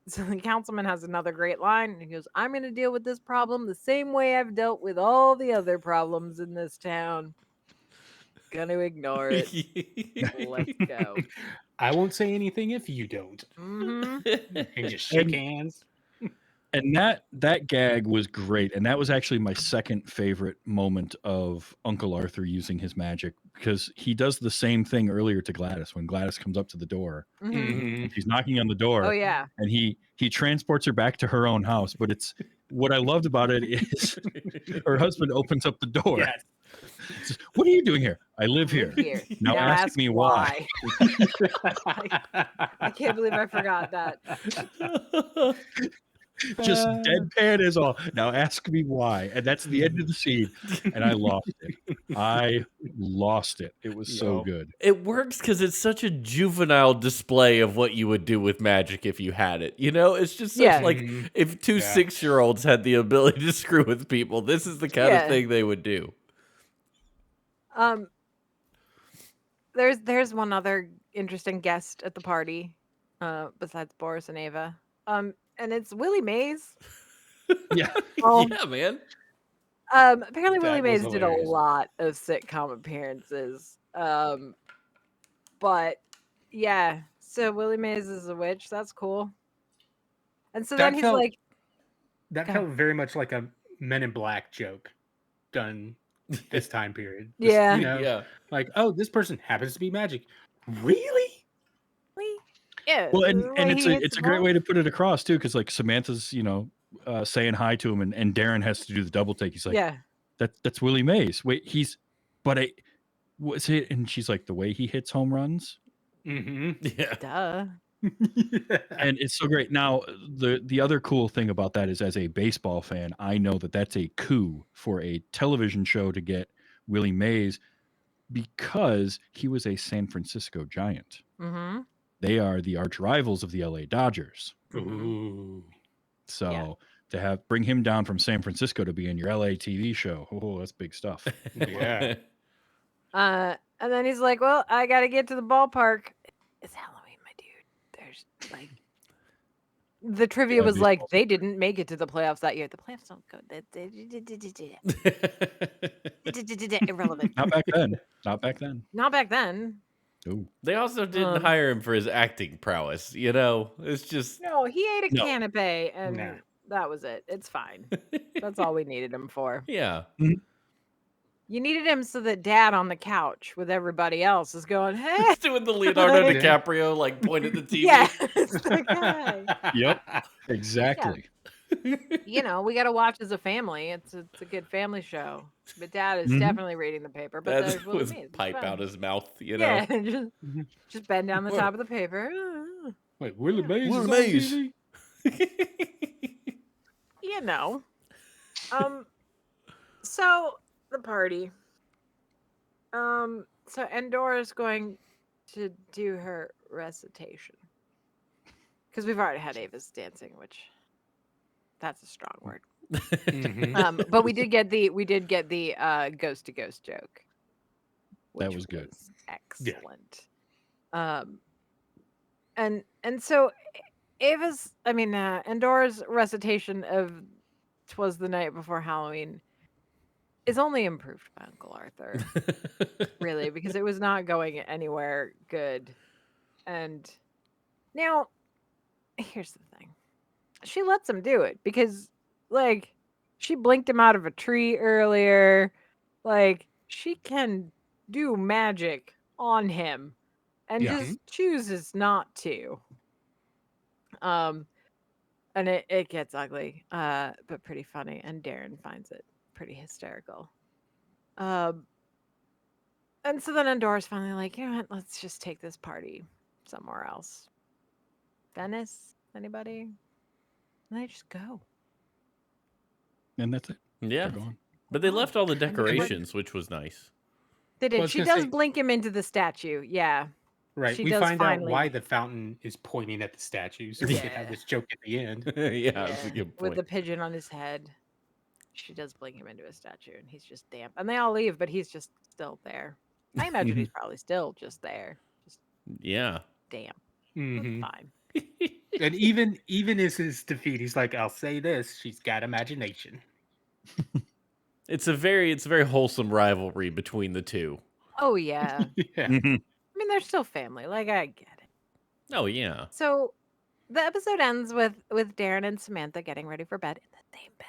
Speaker 1: so the councilman has another great line and he goes, "I'm gonna deal with this problem the same way I've dealt with all the other problems in this town. Gonna ignore it. Let's go."
Speaker 3: I won't say anything if you don't.
Speaker 1: Hmm.
Speaker 3: And just shake
Speaker 4: And-
Speaker 3: hands.
Speaker 4: And that gag was great, and that was actually my second favorite moment of Uncle Arthur using his magic because he does the same thing earlier to Gladys when Gladys comes up to the door.
Speaker 3: Mhm.
Speaker 4: She's knocking on the door.
Speaker 1: Oh yeah.
Speaker 4: And he transports her back to her own house. But it's what I loved about it is her husband opens up the door.
Speaker 3: Yes.
Speaker 4: Says, "What are you doing here? I live here.
Speaker 1: Live here.
Speaker 4: Now ask me why."
Speaker 1: I can't believe I forgot that.
Speaker 4: Just deadpan as all. Now ask me why. And that's the end of the scene. And I lost it. I lost it. It was so
Speaker 3: Yo.
Speaker 4: good.
Speaker 2: It works because it's such a juvenile display of what you would do with magic if you had it. You know, it's just such
Speaker 1: Yeah.
Speaker 2: like
Speaker 3: Mhm.
Speaker 2: if two
Speaker 3: Yeah.
Speaker 2: 6-year-olds had the ability to screw with people, this is the kind
Speaker 1: Yeah.
Speaker 2: of thing they would do.
Speaker 1: There's one other interesting guest at the party, besides Boris and Ava. And it's Willie Mays.
Speaker 4: Yeah.
Speaker 1: Well,
Speaker 2: Yeah, man.
Speaker 1: apparently Willie
Speaker 3: That was
Speaker 1: Mays did a
Speaker 3: hilarious.
Speaker 1: lot of sitcom appearances. But yeah, so Willie Mays is a witch. That's cool. And so
Speaker 3: That
Speaker 1: then he's
Speaker 3: felt-
Speaker 1: like,
Speaker 3: That
Speaker 1: Go.
Speaker 3: felt very much like a Men in Black joke done this time period. Just,
Speaker 1: Yeah.
Speaker 3: you know,
Speaker 2: Yeah.
Speaker 3: like, oh, this person happens to be magic. Really?
Speaker 1: "Lee?" Yeah.
Speaker 4: Well,
Speaker 1: the
Speaker 4: and
Speaker 1: way
Speaker 4: it's
Speaker 1: he
Speaker 4: a
Speaker 1: hits
Speaker 4: it's
Speaker 1: the
Speaker 4: a great
Speaker 1: ball.
Speaker 4: way to put it across too, because like Samantha's, saying hi to him and Darren has to do the double take. He's like,
Speaker 1: Yeah.
Speaker 4: that's Willie Mays. Wait, what's it? And she's like, the way he hits home runs.
Speaker 3: Mm-hmm.
Speaker 2: Yeah.
Speaker 1: Duh.
Speaker 4: And it's so great. Now, the other cool thing about that is, as a baseball fan, I know that that's a coup for a television show to get Willie Mays because he was a San Francisco Giant.
Speaker 1: Mm-hmm.
Speaker 4: They are the arch rivals of the LA Dodgers.
Speaker 3: Ooh.
Speaker 4: So to bring him down from San Francisco to be in your LA TV show, oh, that's big stuff.
Speaker 3: Yeah.
Speaker 1: And then he's like, "Well, I gotta get to the ballpark. It's Halloween, my dude. There's like the trivia
Speaker 4: Yeah,
Speaker 1: was like
Speaker 4: baseball.
Speaker 1: they didn't make it to the playoffs that year. The playoffs don't go. Irrelevant.
Speaker 4: Not back then. Not back then.
Speaker 1: Not back then.
Speaker 4: Ooh.
Speaker 2: They also didn't hire him for his acting prowess. You know, it's just
Speaker 1: No, he ate a
Speaker 4: No.
Speaker 1: canapé and
Speaker 3: Nah.
Speaker 1: that was it. It's fine. That's all we needed him for.
Speaker 2: yeah.
Speaker 1: You needed him so that Dad on the couch with everybody else is going, "Hey,
Speaker 2: He's doing the Leonardo
Speaker 1: Like-
Speaker 2: DiCaprio like point at the TV.
Speaker 1: yeah, it's like, hey."
Speaker 4: Yep. Exactly.
Speaker 1: You know, we got to watch as a family. It's a good family show. But Dad is
Speaker 4: Mhm.
Speaker 1: definitely reading the paper. But
Speaker 2: That's
Speaker 1: there's Willie
Speaker 2: with
Speaker 1: Mays. It's
Speaker 2: pipe
Speaker 1: fun.
Speaker 2: out his mouth, you know.
Speaker 1: Yeah,
Speaker 3: Mhm.
Speaker 1: just bend down the
Speaker 3: What?
Speaker 1: top of the paper.
Speaker 3: Wait, Willie Mays is
Speaker 2: Willie
Speaker 3: on
Speaker 2: Mays.
Speaker 3: TV?
Speaker 1: You know. So the party. So Endora's going to do her recitation because we've already had Ava's dancing, which that's a strong word.
Speaker 3: Mhm.
Speaker 1: But we did get the ghost to ghost joke, which
Speaker 4: That was good.
Speaker 1: excellent. And so Ava's, Endora's recitation of "'Twas the Night Before Halloween" is only improved by Uncle Arthur, really, because it was not going anywhere good. And now, here's the thing: she lets him do it because, like, she blinked him out of a tree earlier. Like, she can do magic on him, and
Speaker 3: Yeah.
Speaker 1: just chooses not to. And it gets ugly, but pretty funny, and Darren finds it pretty hysterical. And so then Endora's finally like, you know what, let's just take this party somewhere else. Venice? Anybody? And they just go.
Speaker 4: And that's it.
Speaker 2: Yeah.
Speaker 4: They're gone.
Speaker 2: But they left all the
Speaker 1: And they
Speaker 2: decorations, which was nice.
Speaker 1: They did.
Speaker 3: Well, I was
Speaker 1: She
Speaker 3: gonna
Speaker 1: does
Speaker 3: say-
Speaker 1: blink him into the statue. Yeah.
Speaker 3: Right.
Speaker 1: She
Speaker 3: We
Speaker 1: does
Speaker 3: find out
Speaker 1: finally-
Speaker 3: why the fountain is pointing at the statue, so we could have
Speaker 1: Yeah.
Speaker 3: this joke at the end.
Speaker 2: Yeah, that's a good
Speaker 1: With
Speaker 2: point.
Speaker 1: the pigeon on his head. She does blink him into a statue, and he's just damp. And they all leave, but he's just still there. I imagine he's probably still just there. Just
Speaker 2: Yeah.
Speaker 1: damp.
Speaker 3: Mhm.
Speaker 1: Fine.
Speaker 3: And even as his defeat, he's like, "I'll say this: she's got imagination."
Speaker 2: It's a very wholesome rivalry between the two.
Speaker 1: Oh, yeah.
Speaker 3: Yeah.
Speaker 4: Mhm.
Speaker 1: I mean, they're still family. Like, I get it.
Speaker 2: Oh yeah.
Speaker 1: So the episode ends with Darren and Samantha getting ready for bed in the same bed.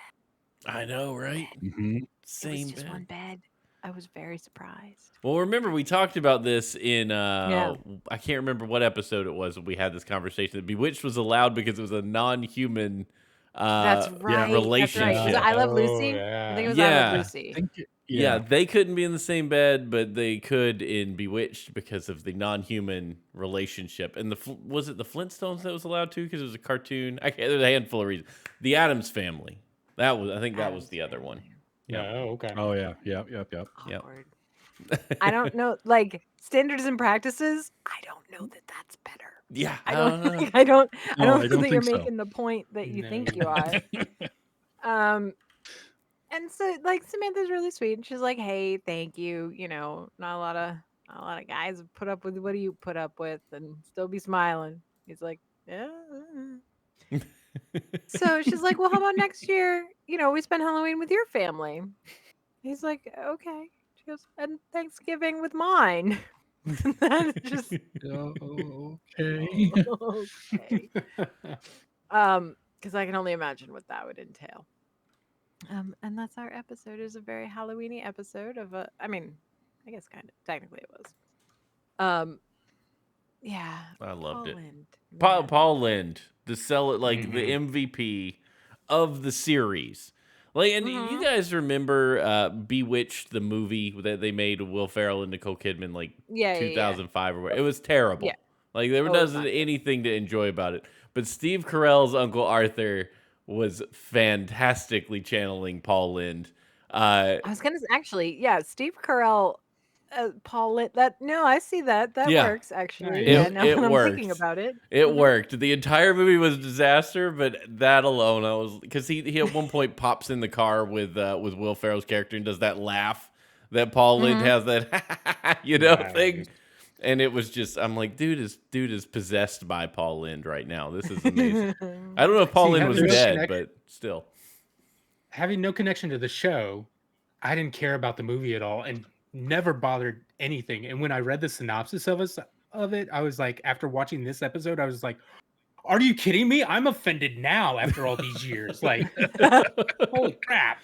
Speaker 2: I know, right?
Speaker 4: Mhm.
Speaker 1: It
Speaker 2: Same
Speaker 1: was just
Speaker 2: bed.
Speaker 1: one bed. I was very surprised.
Speaker 2: Well, remember we talked about this in
Speaker 1: Yeah.
Speaker 2: I can't remember what episode it was that we had this conversation. That Bewitched was allowed because it was a non-human
Speaker 1: That's right.
Speaker 2: relationship.
Speaker 1: That's right. Was it I Love Lucy?
Speaker 3: yeah.
Speaker 1: I think it was I
Speaker 2: Yeah.
Speaker 1: Love
Speaker 4: I
Speaker 1: Lucy.
Speaker 4: think
Speaker 2: Yeah, they couldn't be in the same bed, but they could in Bewitched because of the non-human relationship. And was it the Flintstones that was allowed to because it was a cartoon? There's a handful of reasons. The Addams Family. I think that was
Speaker 1: Addams
Speaker 2: the other one.
Speaker 1: Family.
Speaker 2: Yeah.
Speaker 3: Oh, okay.
Speaker 4: Oh yeah. Yep.
Speaker 2: Yep.
Speaker 1: Awkward. I don't know. Like, standards and practices, I don't know that that's better.
Speaker 2: Yeah,
Speaker 1: I don't
Speaker 2: know.
Speaker 1: think I don't
Speaker 4: No,
Speaker 1: know
Speaker 4: I
Speaker 1: that
Speaker 4: don't
Speaker 1: you're
Speaker 4: think so.
Speaker 1: making the point that you
Speaker 3: No.
Speaker 1: think you are. And so, like, Samantha's really sweet, and she's like, "Hey, thank you. You know, not a lot of guys have put up with what do you put up with, and still be smiling." He's like, "Yeah." So she's like, "Well, how about next year? You know, we spend Halloween with your family." He's like, "Okay." She goes, "And Thanksgiving with mine." That is just
Speaker 4: Okay.
Speaker 1: okay. Because I can only imagine what that would entail. And that's our episode. It was a very Halloweeny episode of I guess kind of technically it was. Yeah.
Speaker 2: I loved it.
Speaker 1: Lind,
Speaker 2: Paul Lind, the
Speaker 3: Mhm.
Speaker 2: MVP of the series. Like, and you guys remember Bewitched, the movie that they made with Will Ferrell and Nicole Kidman, like
Speaker 1: Yeah.
Speaker 2: 2005 or whatever. It was terrible.
Speaker 1: Yeah.
Speaker 2: Like, there
Speaker 1: Oh, it was
Speaker 2: wasn't
Speaker 1: not good.
Speaker 2: anything to enjoy about it. But Steve Carell's Uncle Arthur was fantastically channeling Paul Lind.
Speaker 1: I was gonna actually, yeah, Steve Carell, Paul Lind. I see that. That
Speaker 2: Yeah.
Speaker 1: works actually.
Speaker 3: Nice.
Speaker 1: Yeah, now
Speaker 2: It
Speaker 1: that I'm thinking
Speaker 2: worked.
Speaker 1: about it.
Speaker 2: It worked. The entire movie was a disaster, but that alone, I was because he at one point pops in the car with Will Ferrell's character and does that laugh that Paul Lind has, that thing,
Speaker 3: Nice.
Speaker 2: and it was just I'm like, dude is possessed by Paul Lind right now. This is amazing. I don't know if Paul
Speaker 3: See,
Speaker 2: Lind
Speaker 3: having
Speaker 2: was
Speaker 3: no
Speaker 2: dead,
Speaker 3: connection-
Speaker 2: but still.
Speaker 3: Having no connection to the show, I didn't care about the movie at all and never bothered anything. And when I read the synopsis of it, I was like, after watching this episode, I was like, are you kidding me? I'm offended now after all these years. Like, holy crap.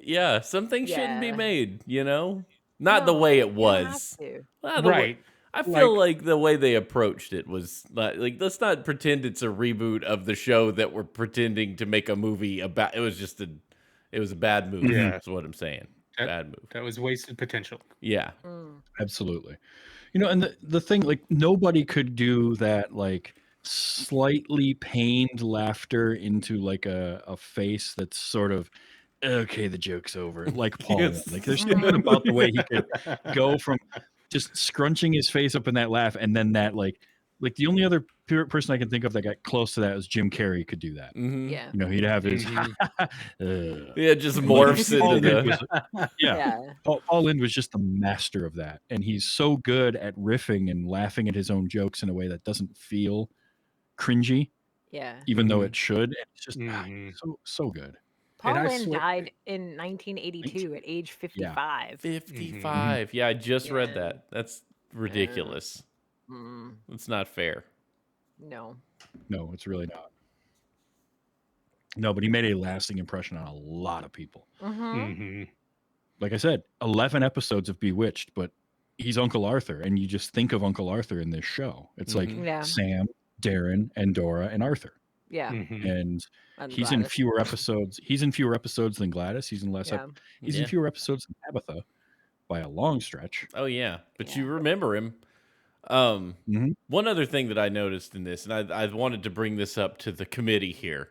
Speaker 2: Yeah, some things shouldn't be
Speaker 1: Yeah.
Speaker 2: made, Not the
Speaker 1: No,
Speaker 2: way it
Speaker 1: you don't have
Speaker 2: was.
Speaker 1: to.
Speaker 2: Well, the way-
Speaker 3: Right.
Speaker 2: I feel like the way they approached it was like let's not pretend it's a reboot of the show that we're pretending to make a movie about. It was a bad move.
Speaker 3: Yeah.
Speaker 2: That's what I'm saying. Bad move.
Speaker 3: That was wasted potential.
Speaker 2: Yeah.
Speaker 4: Absolutely. And the thing, like, nobody could do that, like, slightly pained laughter into like a face that's sort of okay, the joke's over, like Paul.
Speaker 2: Yes.
Speaker 4: Like, there's something about the way he could go from just scrunching his face up in that laugh and then that like Like the only other person I can think of that got close to that was Jim Carrey could do that.
Speaker 2: Mhm.
Speaker 1: Yeah.
Speaker 4: You know, he'd have his
Speaker 2: Yeah, just morphs
Speaker 4: Paul
Speaker 2: into
Speaker 4: Lynde
Speaker 2: the.
Speaker 4: was, yeah. Paul Lynde was just the master of that, and he's so good at riffing and laughing at his own jokes in a way that doesn't feel cringy,
Speaker 1: Yeah.
Speaker 4: even though it should. It's just so good.
Speaker 1: Paul
Speaker 3: I
Speaker 1: Lynde
Speaker 3: swear-
Speaker 1: died in 1982 at age 55.
Speaker 2: 55. Yeah, I just read
Speaker 1: Yeah.
Speaker 2: that. That's ridiculous.
Speaker 1: Mm,
Speaker 2: It's not fair.
Speaker 1: no.
Speaker 4: No, it's really not. No, but he made a lasting impression on a lot of people.
Speaker 1: Mm-hmm.
Speaker 4: Like I said, 11 episodes of Bewitched, but he's Uncle Arthur, and you just think of Uncle Arthur in this show. It's like
Speaker 1: Yeah.
Speaker 4: Sam, Darren, and Dora, and Arthur.
Speaker 1: Yeah.
Speaker 4: And he's
Speaker 1: Gladys.
Speaker 4: in fewer episodes. He's in fewer episodes than Gladys. He's in less.
Speaker 1: Yeah.
Speaker 4: He's in fewer episodes than Tabitha by a long stretch.
Speaker 2: Oh yeah, but
Speaker 1: Yeah.
Speaker 2: you remember him. One other thing that I noticed in this, and I wanted to bring this up to the committee here.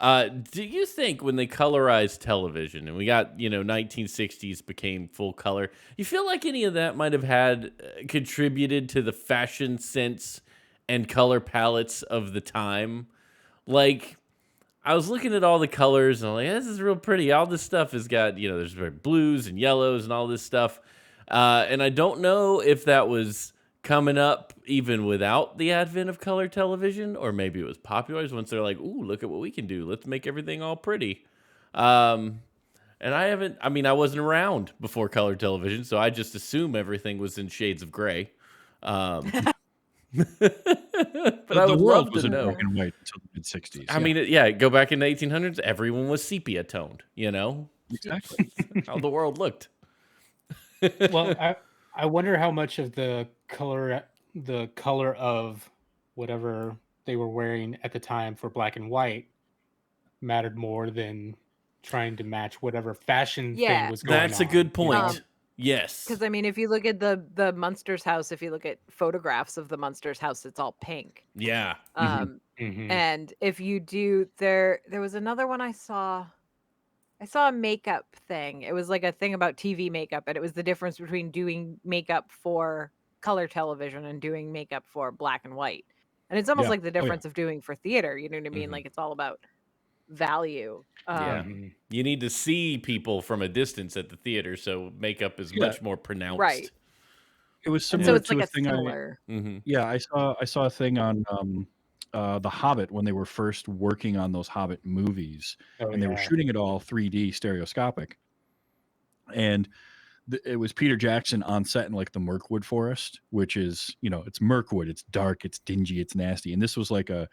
Speaker 2: Do you think when they colorized television and we got, 1960s became full color, you feel like any of that might have had contributed to the fashion sense and color palettes of the time? Like, I was looking at all the colors and I'm like, this is real pretty. All this stuff has got, there's blues and yellows and all this stuff. And I don't know if that was coming up even without the advent of color television, or maybe it was popularized once they're like, ooh, look at what we can do. Let's make everything all pretty. And I wasn't around before color television, so I just assume everything was in shades of gray. But I would
Speaker 4: world
Speaker 2: love
Speaker 4: was
Speaker 2: to
Speaker 4: in
Speaker 2: know.
Speaker 4: black and white until the mid 60s.
Speaker 2: I mean, go back in the 1800s, everyone was sepia toned,
Speaker 4: Exactly.
Speaker 2: how the world looked.
Speaker 3: Well, I wonder how much of the color of whatever they were wearing at the time for black and white mattered more than trying to match whatever fashion thing was going on.
Speaker 2: That's a good point. Yes.
Speaker 1: Because if you look at the Munsters house, if you look at photographs of the Munsters house, it's all pink.
Speaker 2: Yeah.
Speaker 1: And if you do, there was another one I saw a makeup thing. It was like a thing about TV makeup, and it was the difference between doing makeup for color television and doing makeup for black and white. And it's almost like the difference of doing for theater. You know what I mean? Like, it's all about value.
Speaker 2: You need to see people from a distance at the theater, so makeup is much more pronounced.
Speaker 1: Right.
Speaker 4: It was
Speaker 1: And
Speaker 4: similar
Speaker 1: so it's
Speaker 4: to
Speaker 1: like
Speaker 4: a thing
Speaker 1: similar.
Speaker 4: I saw a thing on The Hobbit when they were first working on those Hobbit movies, and they were shooting it all 3D stereoscopic. And it was Peter Jackson on set in like the Mirkwood forest, which is, it's Mirkwood, it's dark, it's dingy, it's nasty. And this was like an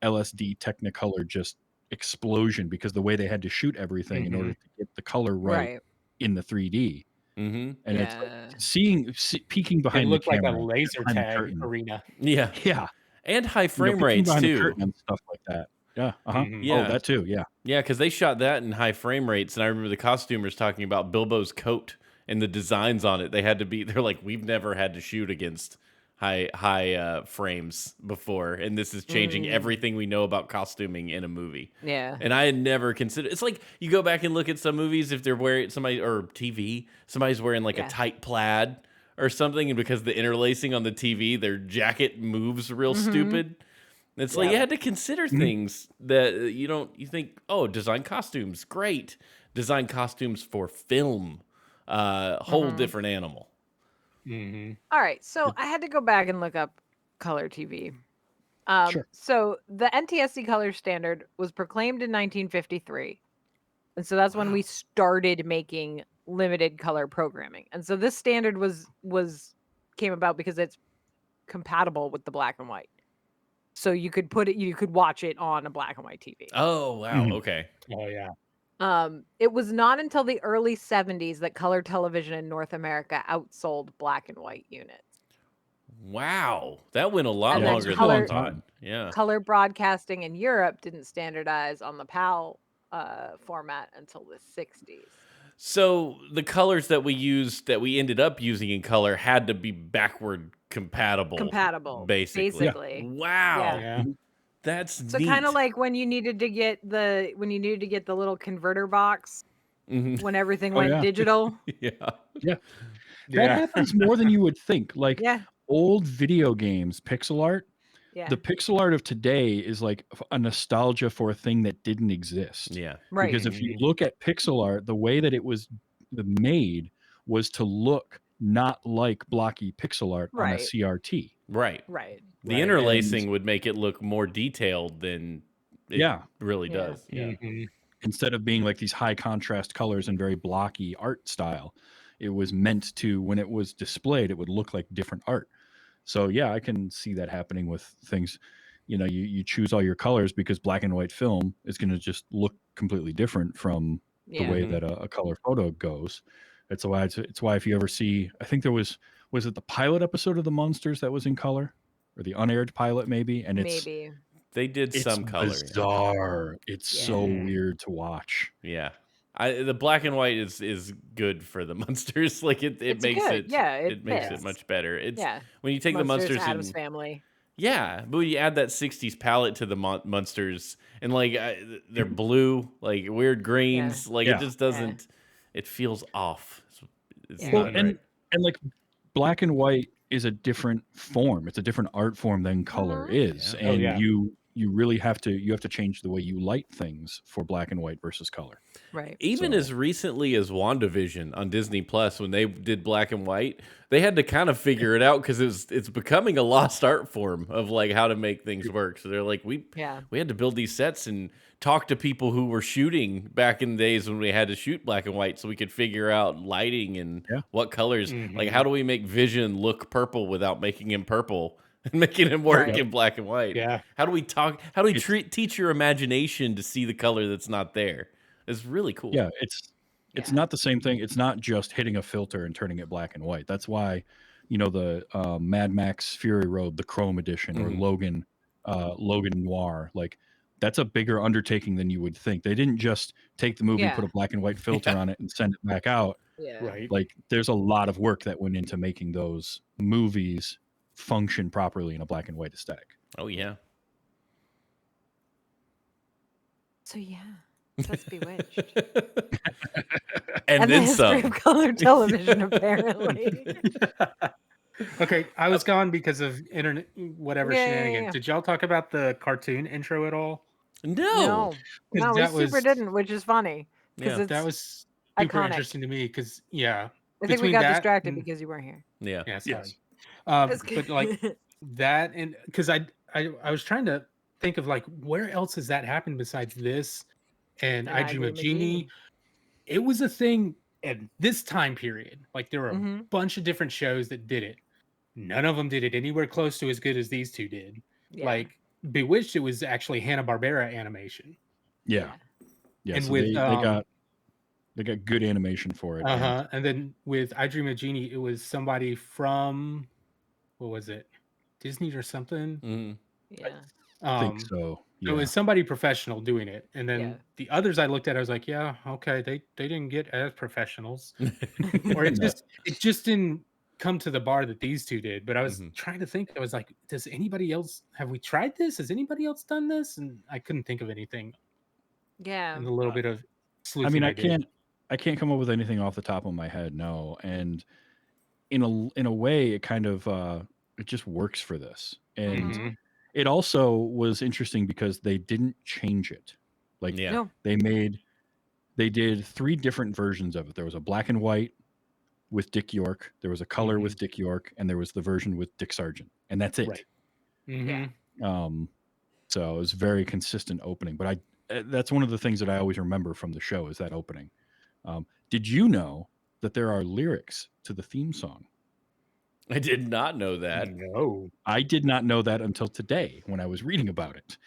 Speaker 4: LSD Technicolor just explosion because the way they had to shoot everything in order to get the color right in the 3D. And it's like peeking behind the camera.
Speaker 3: It looked like a laser tag arena.
Speaker 2: Yeah.
Speaker 4: Yeah.
Speaker 2: And high frame rates too.
Speaker 4: And stuff like that. Yeah.
Speaker 2: Yeah.
Speaker 4: Oh, that too. Yeah.
Speaker 2: Yeah, because they shot that in high frame rates, and I remember the costumers talking about Bilbo's coat and the designs on it. They're like, we've never had to shoot against high frames before, and this is changing everything we know about costuming in a movie.
Speaker 1: Yeah.
Speaker 2: And I had never considered. It's like you go back and look at some movies, if they're wearing somebody's wearing like a tight plaid or something, and because the interlacing on the TV, their jacket moves real stupid. It's like you had to consider things that you think, oh, design costumes, great. Design costumes for film, whole different animal.
Speaker 1: All right, so I had to go back and look up color TV.
Speaker 4: Sure.
Speaker 1: So the NTSC color standard was proclaimed in 1953. And so that's when we started making limited color programming. And so this standard came about because it's compatible with the black and white. So you could watch it on a black and white TV.
Speaker 2: Oh, wow. Okay.
Speaker 3: Oh, yeah.
Speaker 1: It was not until the early 70s that color television in North America outsold black and white units.
Speaker 2: Wow. That went a lot
Speaker 1: And then
Speaker 2: longer than
Speaker 1: color-
Speaker 2: I thought. Yeah.
Speaker 1: Color broadcasting in Europe didn't standardize on the PAL format until the 60s.
Speaker 2: So the colors that we ended up using in color had to be backward compatible.
Speaker 1: Basically.
Speaker 2: Wow.
Speaker 3: Yeah.
Speaker 2: That's
Speaker 1: So
Speaker 2: neat.
Speaker 1: kind of like when you needed to get the little converter box when everything went digital.
Speaker 2: Yeah.
Speaker 4: That happens more than you would think. Like old video games, pixel art, the pixel art of today is like a nostalgia for a thing that didn't exist.
Speaker 2: Yeah.
Speaker 1: Right.
Speaker 4: Because if you look at pixel art, the way that it was made was to look not like blocky pixel art on a
Speaker 1: Right.
Speaker 4: CRT.
Speaker 2: Right.
Speaker 1: Right.
Speaker 2: The
Speaker 3: Right.
Speaker 2: interlacing would make it look more detailed than it really
Speaker 1: Yeah.
Speaker 2: does. Yeah.
Speaker 3: Mhm.
Speaker 4: Instead of being like these high contrast colors and very blocky art style, it was meant to, when it was displayed, it would look like different art. So yeah, I can see that happening with things. You know, you choose all your colors because black and white film is going to just look completely different from the
Speaker 1: Yeah.
Speaker 4: way that a color photo goes. It's why it's why if you ever see, I think there was it the pilot episode of the Monsters that was in color, or the unaired pilot maybe, and
Speaker 1: Maybe.
Speaker 2: They did
Speaker 4: it's
Speaker 2: some color.
Speaker 4: bizarre. It's so
Speaker 1: Yeah.
Speaker 4: weird to watch.
Speaker 2: Yeah. The black and white is good for the Monsters. Like it
Speaker 1: It's
Speaker 2: makes
Speaker 1: good.
Speaker 2: it
Speaker 1: Yeah,
Speaker 2: it makes it
Speaker 1: fits.
Speaker 2: much better. It's
Speaker 1: Yeah.
Speaker 2: when you take the
Speaker 1: Monsters,
Speaker 2: Monsters
Speaker 1: Addams
Speaker 2: and
Speaker 1: Family.
Speaker 2: yeah, but when you add that 60s palette to the Monsters and like they're blue, like weird greens, like
Speaker 4: Yeah.
Speaker 2: it just doesn't it feels off. It's
Speaker 1: Yeah.
Speaker 4: Well,
Speaker 2: not
Speaker 4: and
Speaker 2: right.
Speaker 4: like black and white is a different form. It's a different art form than color is,
Speaker 2: Yeah.
Speaker 3: Oh,
Speaker 4: and
Speaker 3: yeah.
Speaker 4: you really have to change the way you light things for black and white versus color.
Speaker 1: Right.
Speaker 2: Even
Speaker 4: So-
Speaker 2: as recently as WandaVision on Disney Plus, when they did black and white, they had to kind of figure it out because it's becoming a lost art form of like how to make things work. So they're like, we had to build these sets and talk to people who were shooting back in the days when we had to shoot black and white, so we could figure out lighting and what colors. Like, how do we make Vision look purple without making him purple? And making him work
Speaker 1: Right.
Speaker 2: in black and white.
Speaker 3: Yeah.
Speaker 2: How do we talk? How do we teach your imagination to see the color that's not there? It's really cool.
Speaker 4: Yeah, it's not the same thing. It's not just hitting a filter and turning it black and white. That's why, you know, the Mad Max Fury Road, the Chrome Edition, or Logan Noir, like that's a bigger undertaking than you would think. They didn't just take the movie,
Speaker 1: Yeah.
Speaker 4: put a black and white filter on it, and send it back out.
Speaker 1: Yeah.
Speaker 3: Right.
Speaker 4: Like there's a lot of work that went into making those movies function properly in a black and white aesthetic.
Speaker 2: Oh yeah.
Speaker 1: So yeah, that's Bewitched.
Speaker 2: and
Speaker 1: the
Speaker 2: then
Speaker 1: history
Speaker 2: some.
Speaker 1: of color television, apparently.
Speaker 3: Okay, I was gone because of internet, whatever
Speaker 1: Yeah,
Speaker 3: shenanigans.
Speaker 1: yeah.
Speaker 3: Did y'all talk about the cartoon intro at all?
Speaker 2: No.
Speaker 1: No, we
Speaker 3: that
Speaker 1: super
Speaker 3: was-
Speaker 1: didn't, which is funny
Speaker 2: Yeah.
Speaker 1: because it's.
Speaker 3: That was super
Speaker 1: iconic.
Speaker 3: interesting to me because
Speaker 1: I think we
Speaker 3: between
Speaker 1: got
Speaker 3: that
Speaker 1: distracted
Speaker 3: and-
Speaker 1: because you weren't here.
Speaker 2: Yeah.
Speaker 3: yeah, sorry.
Speaker 4: Yes.
Speaker 1: That's
Speaker 3: But like that, and because I was trying to think of like where else has that happened besides this and I Dream of Genie. It was a thing at this time period. Like there were a
Speaker 1: Mhm.
Speaker 3: bunch of different shows that did it. None of them did it anywhere close to as good as these two did.
Speaker 1: Yeah.
Speaker 3: Like Bewitched, it was actually Hanna-Barbera animation.
Speaker 4: Yeah. Yeah.
Speaker 3: And
Speaker 4: So
Speaker 3: with,
Speaker 4: they got good animation for it.
Speaker 3: And then with I Dream of Genie, it was somebody from what was it? Disney or something?
Speaker 2: Mhm.
Speaker 1: Yeah.
Speaker 4: I think so.
Speaker 3: It
Speaker 4: Yeah.
Speaker 3: was somebody professional doing it. And then
Speaker 1: Yeah.
Speaker 3: the others I looked at, I was like, yeah, okay, they didn't get as professionals. Or it
Speaker 4: No.
Speaker 3: just didn't come to the bar that these two did. But I was
Speaker 2: Mhm.
Speaker 3: trying to think, I was like, does anybody else have we tried this? Has anybody else done this? And I couldn't think of anything
Speaker 1: Yeah.
Speaker 3: in the little bit of
Speaker 4: I
Speaker 3: sleuthing
Speaker 4: mean, I
Speaker 3: did.
Speaker 4: can't come up with anything off the top of my head. No. And in a way, it kind of it just works for this. And
Speaker 3: Mhm.
Speaker 4: it also was interesting because they didn't change it. Like
Speaker 2: Yeah.
Speaker 1: No.
Speaker 4: they did 3 different versions of it. There was a black and white with Dick York, there was a color with Dick York, and there was the version with Dick Sargent. And that's it.
Speaker 3: Right. Mhm.
Speaker 4: So it was very consistent opening. But that's one of the things that I always remember from the show is that opening. Did you know that there are lyrics to the theme song?
Speaker 2: I did not know that.
Speaker 3: No.
Speaker 4: I did not know that until today when I was reading about it.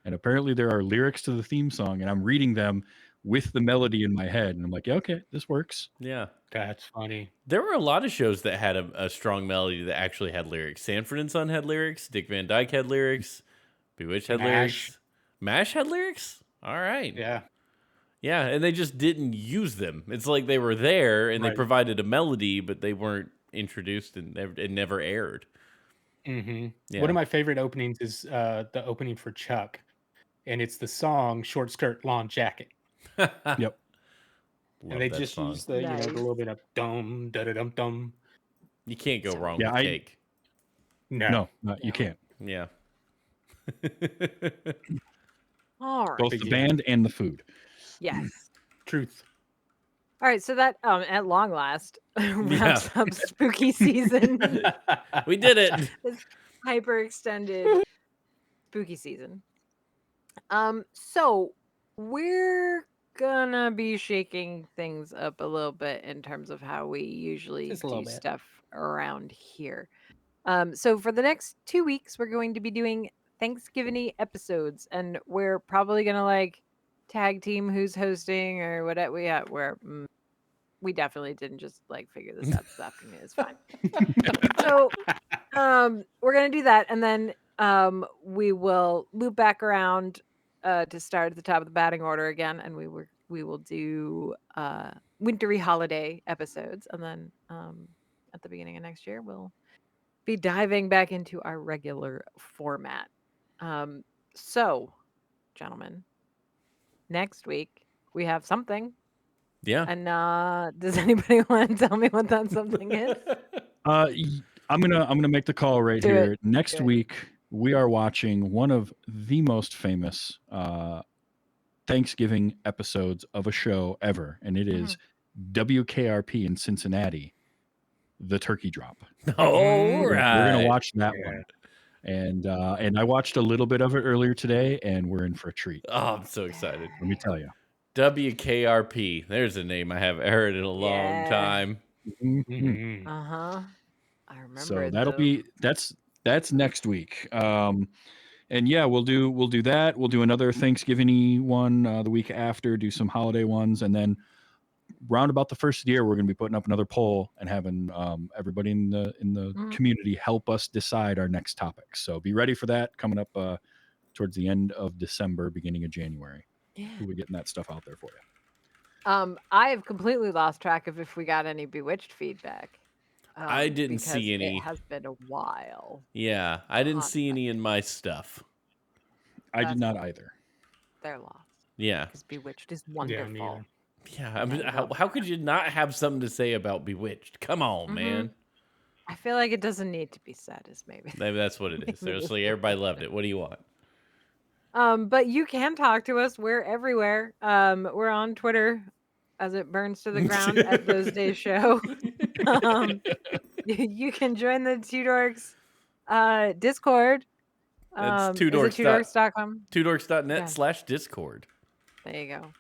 Speaker 4: And apparently there are lyrics to the theme song, and I'm reading them with the melody in my head. And I'm like, yeah, okay, this works.
Speaker 2: Yeah.
Speaker 3: That's funny.
Speaker 2: There were a lot of shows that had a strong melody that actually had lyrics. Sanford and Son had lyrics. Dick Van Dyke had lyrics. Bewitched had
Speaker 3: MASH.
Speaker 2: lyrics. MASH had lyrics? All right.
Speaker 3: Yeah.
Speaker 2: Yeah, and they just didn't use them. It's like they were there and they
Speaker 3: Right.
Speaker 2: provided a melody, but they weren't introduced and it never aired.
Speaker 3: Mm-hmm.
Speaker 2: Yeah.
Speaker 3: One of my favorite openings is the opening for Chuck, and it's the song "Short Skirt Lawn Jacket,"
Speaker 4: Yep.
Speaker 2: Love
Speaker 3: and they
Speaker 2: that
Speaker 3: just
Speaker 2: song.
Speaker 3: use the
Speaker 1: Nice.
Speaker 3: the little bit of dum da da dum dum.
Speaker 2: You can't go wrong
Speaker 4: Yeah,
Speaker 2: with cake.
Speaker 3: No,
Speaker 4: No, you can't.
Speaker 2: Yeah.
Speaker 1: All right.
Speaker 4: Both
Speaker 3: Big
Speaker 4: the
Speaker 3: deal.
Speaker 4: band and the food.
Speaker 1: Yes.
Speaker 3: Truth.
Speaker 1: All right. So that at long last
Speaker 2: Yeah.
Speaker 1: wraps up spooky season.
Speaker 2: We did it.
Speaker 1: This hyper extended spooky season. So we're gonna be shaking things up a little bit in terms of how we usually
Speaker 3: Just a
Speaker 1: do
Speaker 3: little bit.
Speaker 1: stuff around here. So for the next 2 weeks, we're going to be doing Thanksgiving episodes, and we're probably gonna like tag team who's hosting or whatever. We definitely didn't just like figure this out this afternoon. It's fine. So we're gonna do that, and then we will loop back around to start at the top of the batting order again, and we will do wintry holiday episodes, and then at the beginning of next year we'll be diving back into our regular format. So, gentlemen, next week we have something,
Speaker 2: Yeah.
Speaker 1: and does anybody want to tell me what that something is?
Speaker 4: I'm gonna make the call right
Speaker 1: Do
Speaker 4: here.
Speaker 1: it.
Speaker 4: Next
Speaker 1: Do it.
Speaker 4: week we are watching one of the most famous Thanksgiving episodes of a show ever, and it is WKRP in Cincinnati, The Turkey Drop.
Speaker 2: All
Speaker 4: We're
Speaker 2: right.
Speaker 4: gonna watch that
Speaker 3: Yeah.
Speaker 4: one, and I watched a little bit of it earlier today, and we're in for a treat.
Speaker 2: Oh, I'm so excited.
Speaker 4: Let me tell you.
Speaker 2: WKRP. There's a name I haven't heard in a long
Speaker 1: Yeah.
Speaker 2: time.
Speaker 4: Mhm.
Speaker 3: Mhm.
Speaker 1: I remember
Speaker 4: So
Speaker 1: it,
Speaker 4: that'll
Speaker 1: though.
Speaker 4: be that's next week. And yeah, we'll do that. We'll do another Thanksgiving one the week after. Do some holiday ones, and then round about the first of the year, we're going to be putting up another poll and having everybody in the
Speaker 1: Mhm.
Speaker 4: community help us decide our next topics. So be ready for that coming up towards the end of December, beginning of January.
Speaker 1: Yeah.
Speaker 4: We'll be getting that stuff out there for you.
Speaker 1: I have completely lost track of if we got any Bewitched feedback.
Speaker 2: I didn't
Speaker 1: because
Speaker 2: see any.
Speaker 1: It has been a while.
Speaker 2: Yeah, I didn't
Speaker 1: on
Speaker 2: see
Speaker 1: that.
Speaker 2: any in my stuff.
Speaker 4: I did
Speaker 1: That's
Speaker 4: not
Speaker 1: okay.
Speaker 4: either.
Speaker 1: They're lost
Speaker 2: Yeah.
Speaker 1: because Bewitched is
Speaker 3: Yeah,
Speaker 1: wonderful.
Speaker 3: neither.
Speaker 2: Yeah.
Speaker 1: I mean,
Speaker 2: how could you not have something to say about Bewitched? Come on,
Speaker 1: Mhm.
Speaker 2: man.
Speaker 1: I feel like it doesn't need to be said. Is maybe.
Speaker 2: Maybe that's what it is.
Speaker 1: Maybe
Speaker 2: Seriously,
Speaker 1: it's
Speaker 2: everybody
Speaker 1: the
Speaker 2: loved it. What do you want?
Speaker 1: But you can talk to us. We're everywhere. We're on Twitter as it burns to the ground at Those Days Show. You can join the Two Dorks Discord.
Speaker 2: It's
Speaker 1: Is it twodorks.com?
Speaker 2: twodorks.net/discord.
Speaker 1: There you go.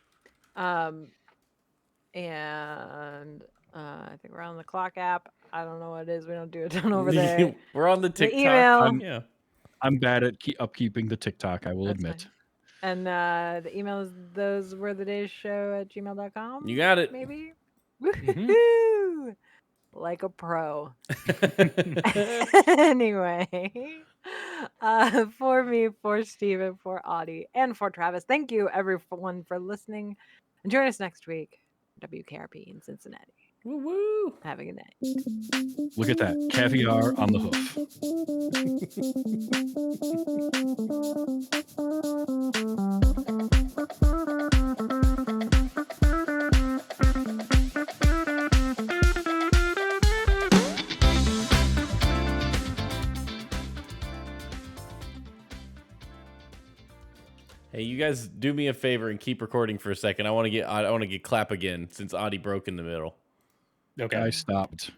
Speaker 1: And I think we're on the Clock app. I don't know what it is. We don't do a ton over there.
Speaker 2: We're on the
Speaker 1: The
Speaker 2: TikTok.
Speaker 1: email.
Speaker 2: Yeah.
Speaker 4: I'm bad at upkeeping the TikTok, I will
Speaker 1: That's
Speaker 4: admit.
Speaker 1: fine. And the email is thosewerethedayshow@gmail.com.
Speaker 2: You got it.
Speaker 1: Maybe.
Speaker 3: Mhm.
Speaker 1: Woohoo! Like a pro. Anyway, for me, for Steven, for Audie, and for Travis, thank you everyone for listening. And join us next week, WKRP in Cincinnati.
Speaker 2: Woo woo.
Speaker 1: Have a good night.
Speaker 4: Look at that. Caviar on the hoof.
Speaker 2: Hey, you guys, do me a favor and keep recording for a second. I want to get clap again since Audie broke in the middle.
Speaker 3: Okay.
Speaker 4: I stopped.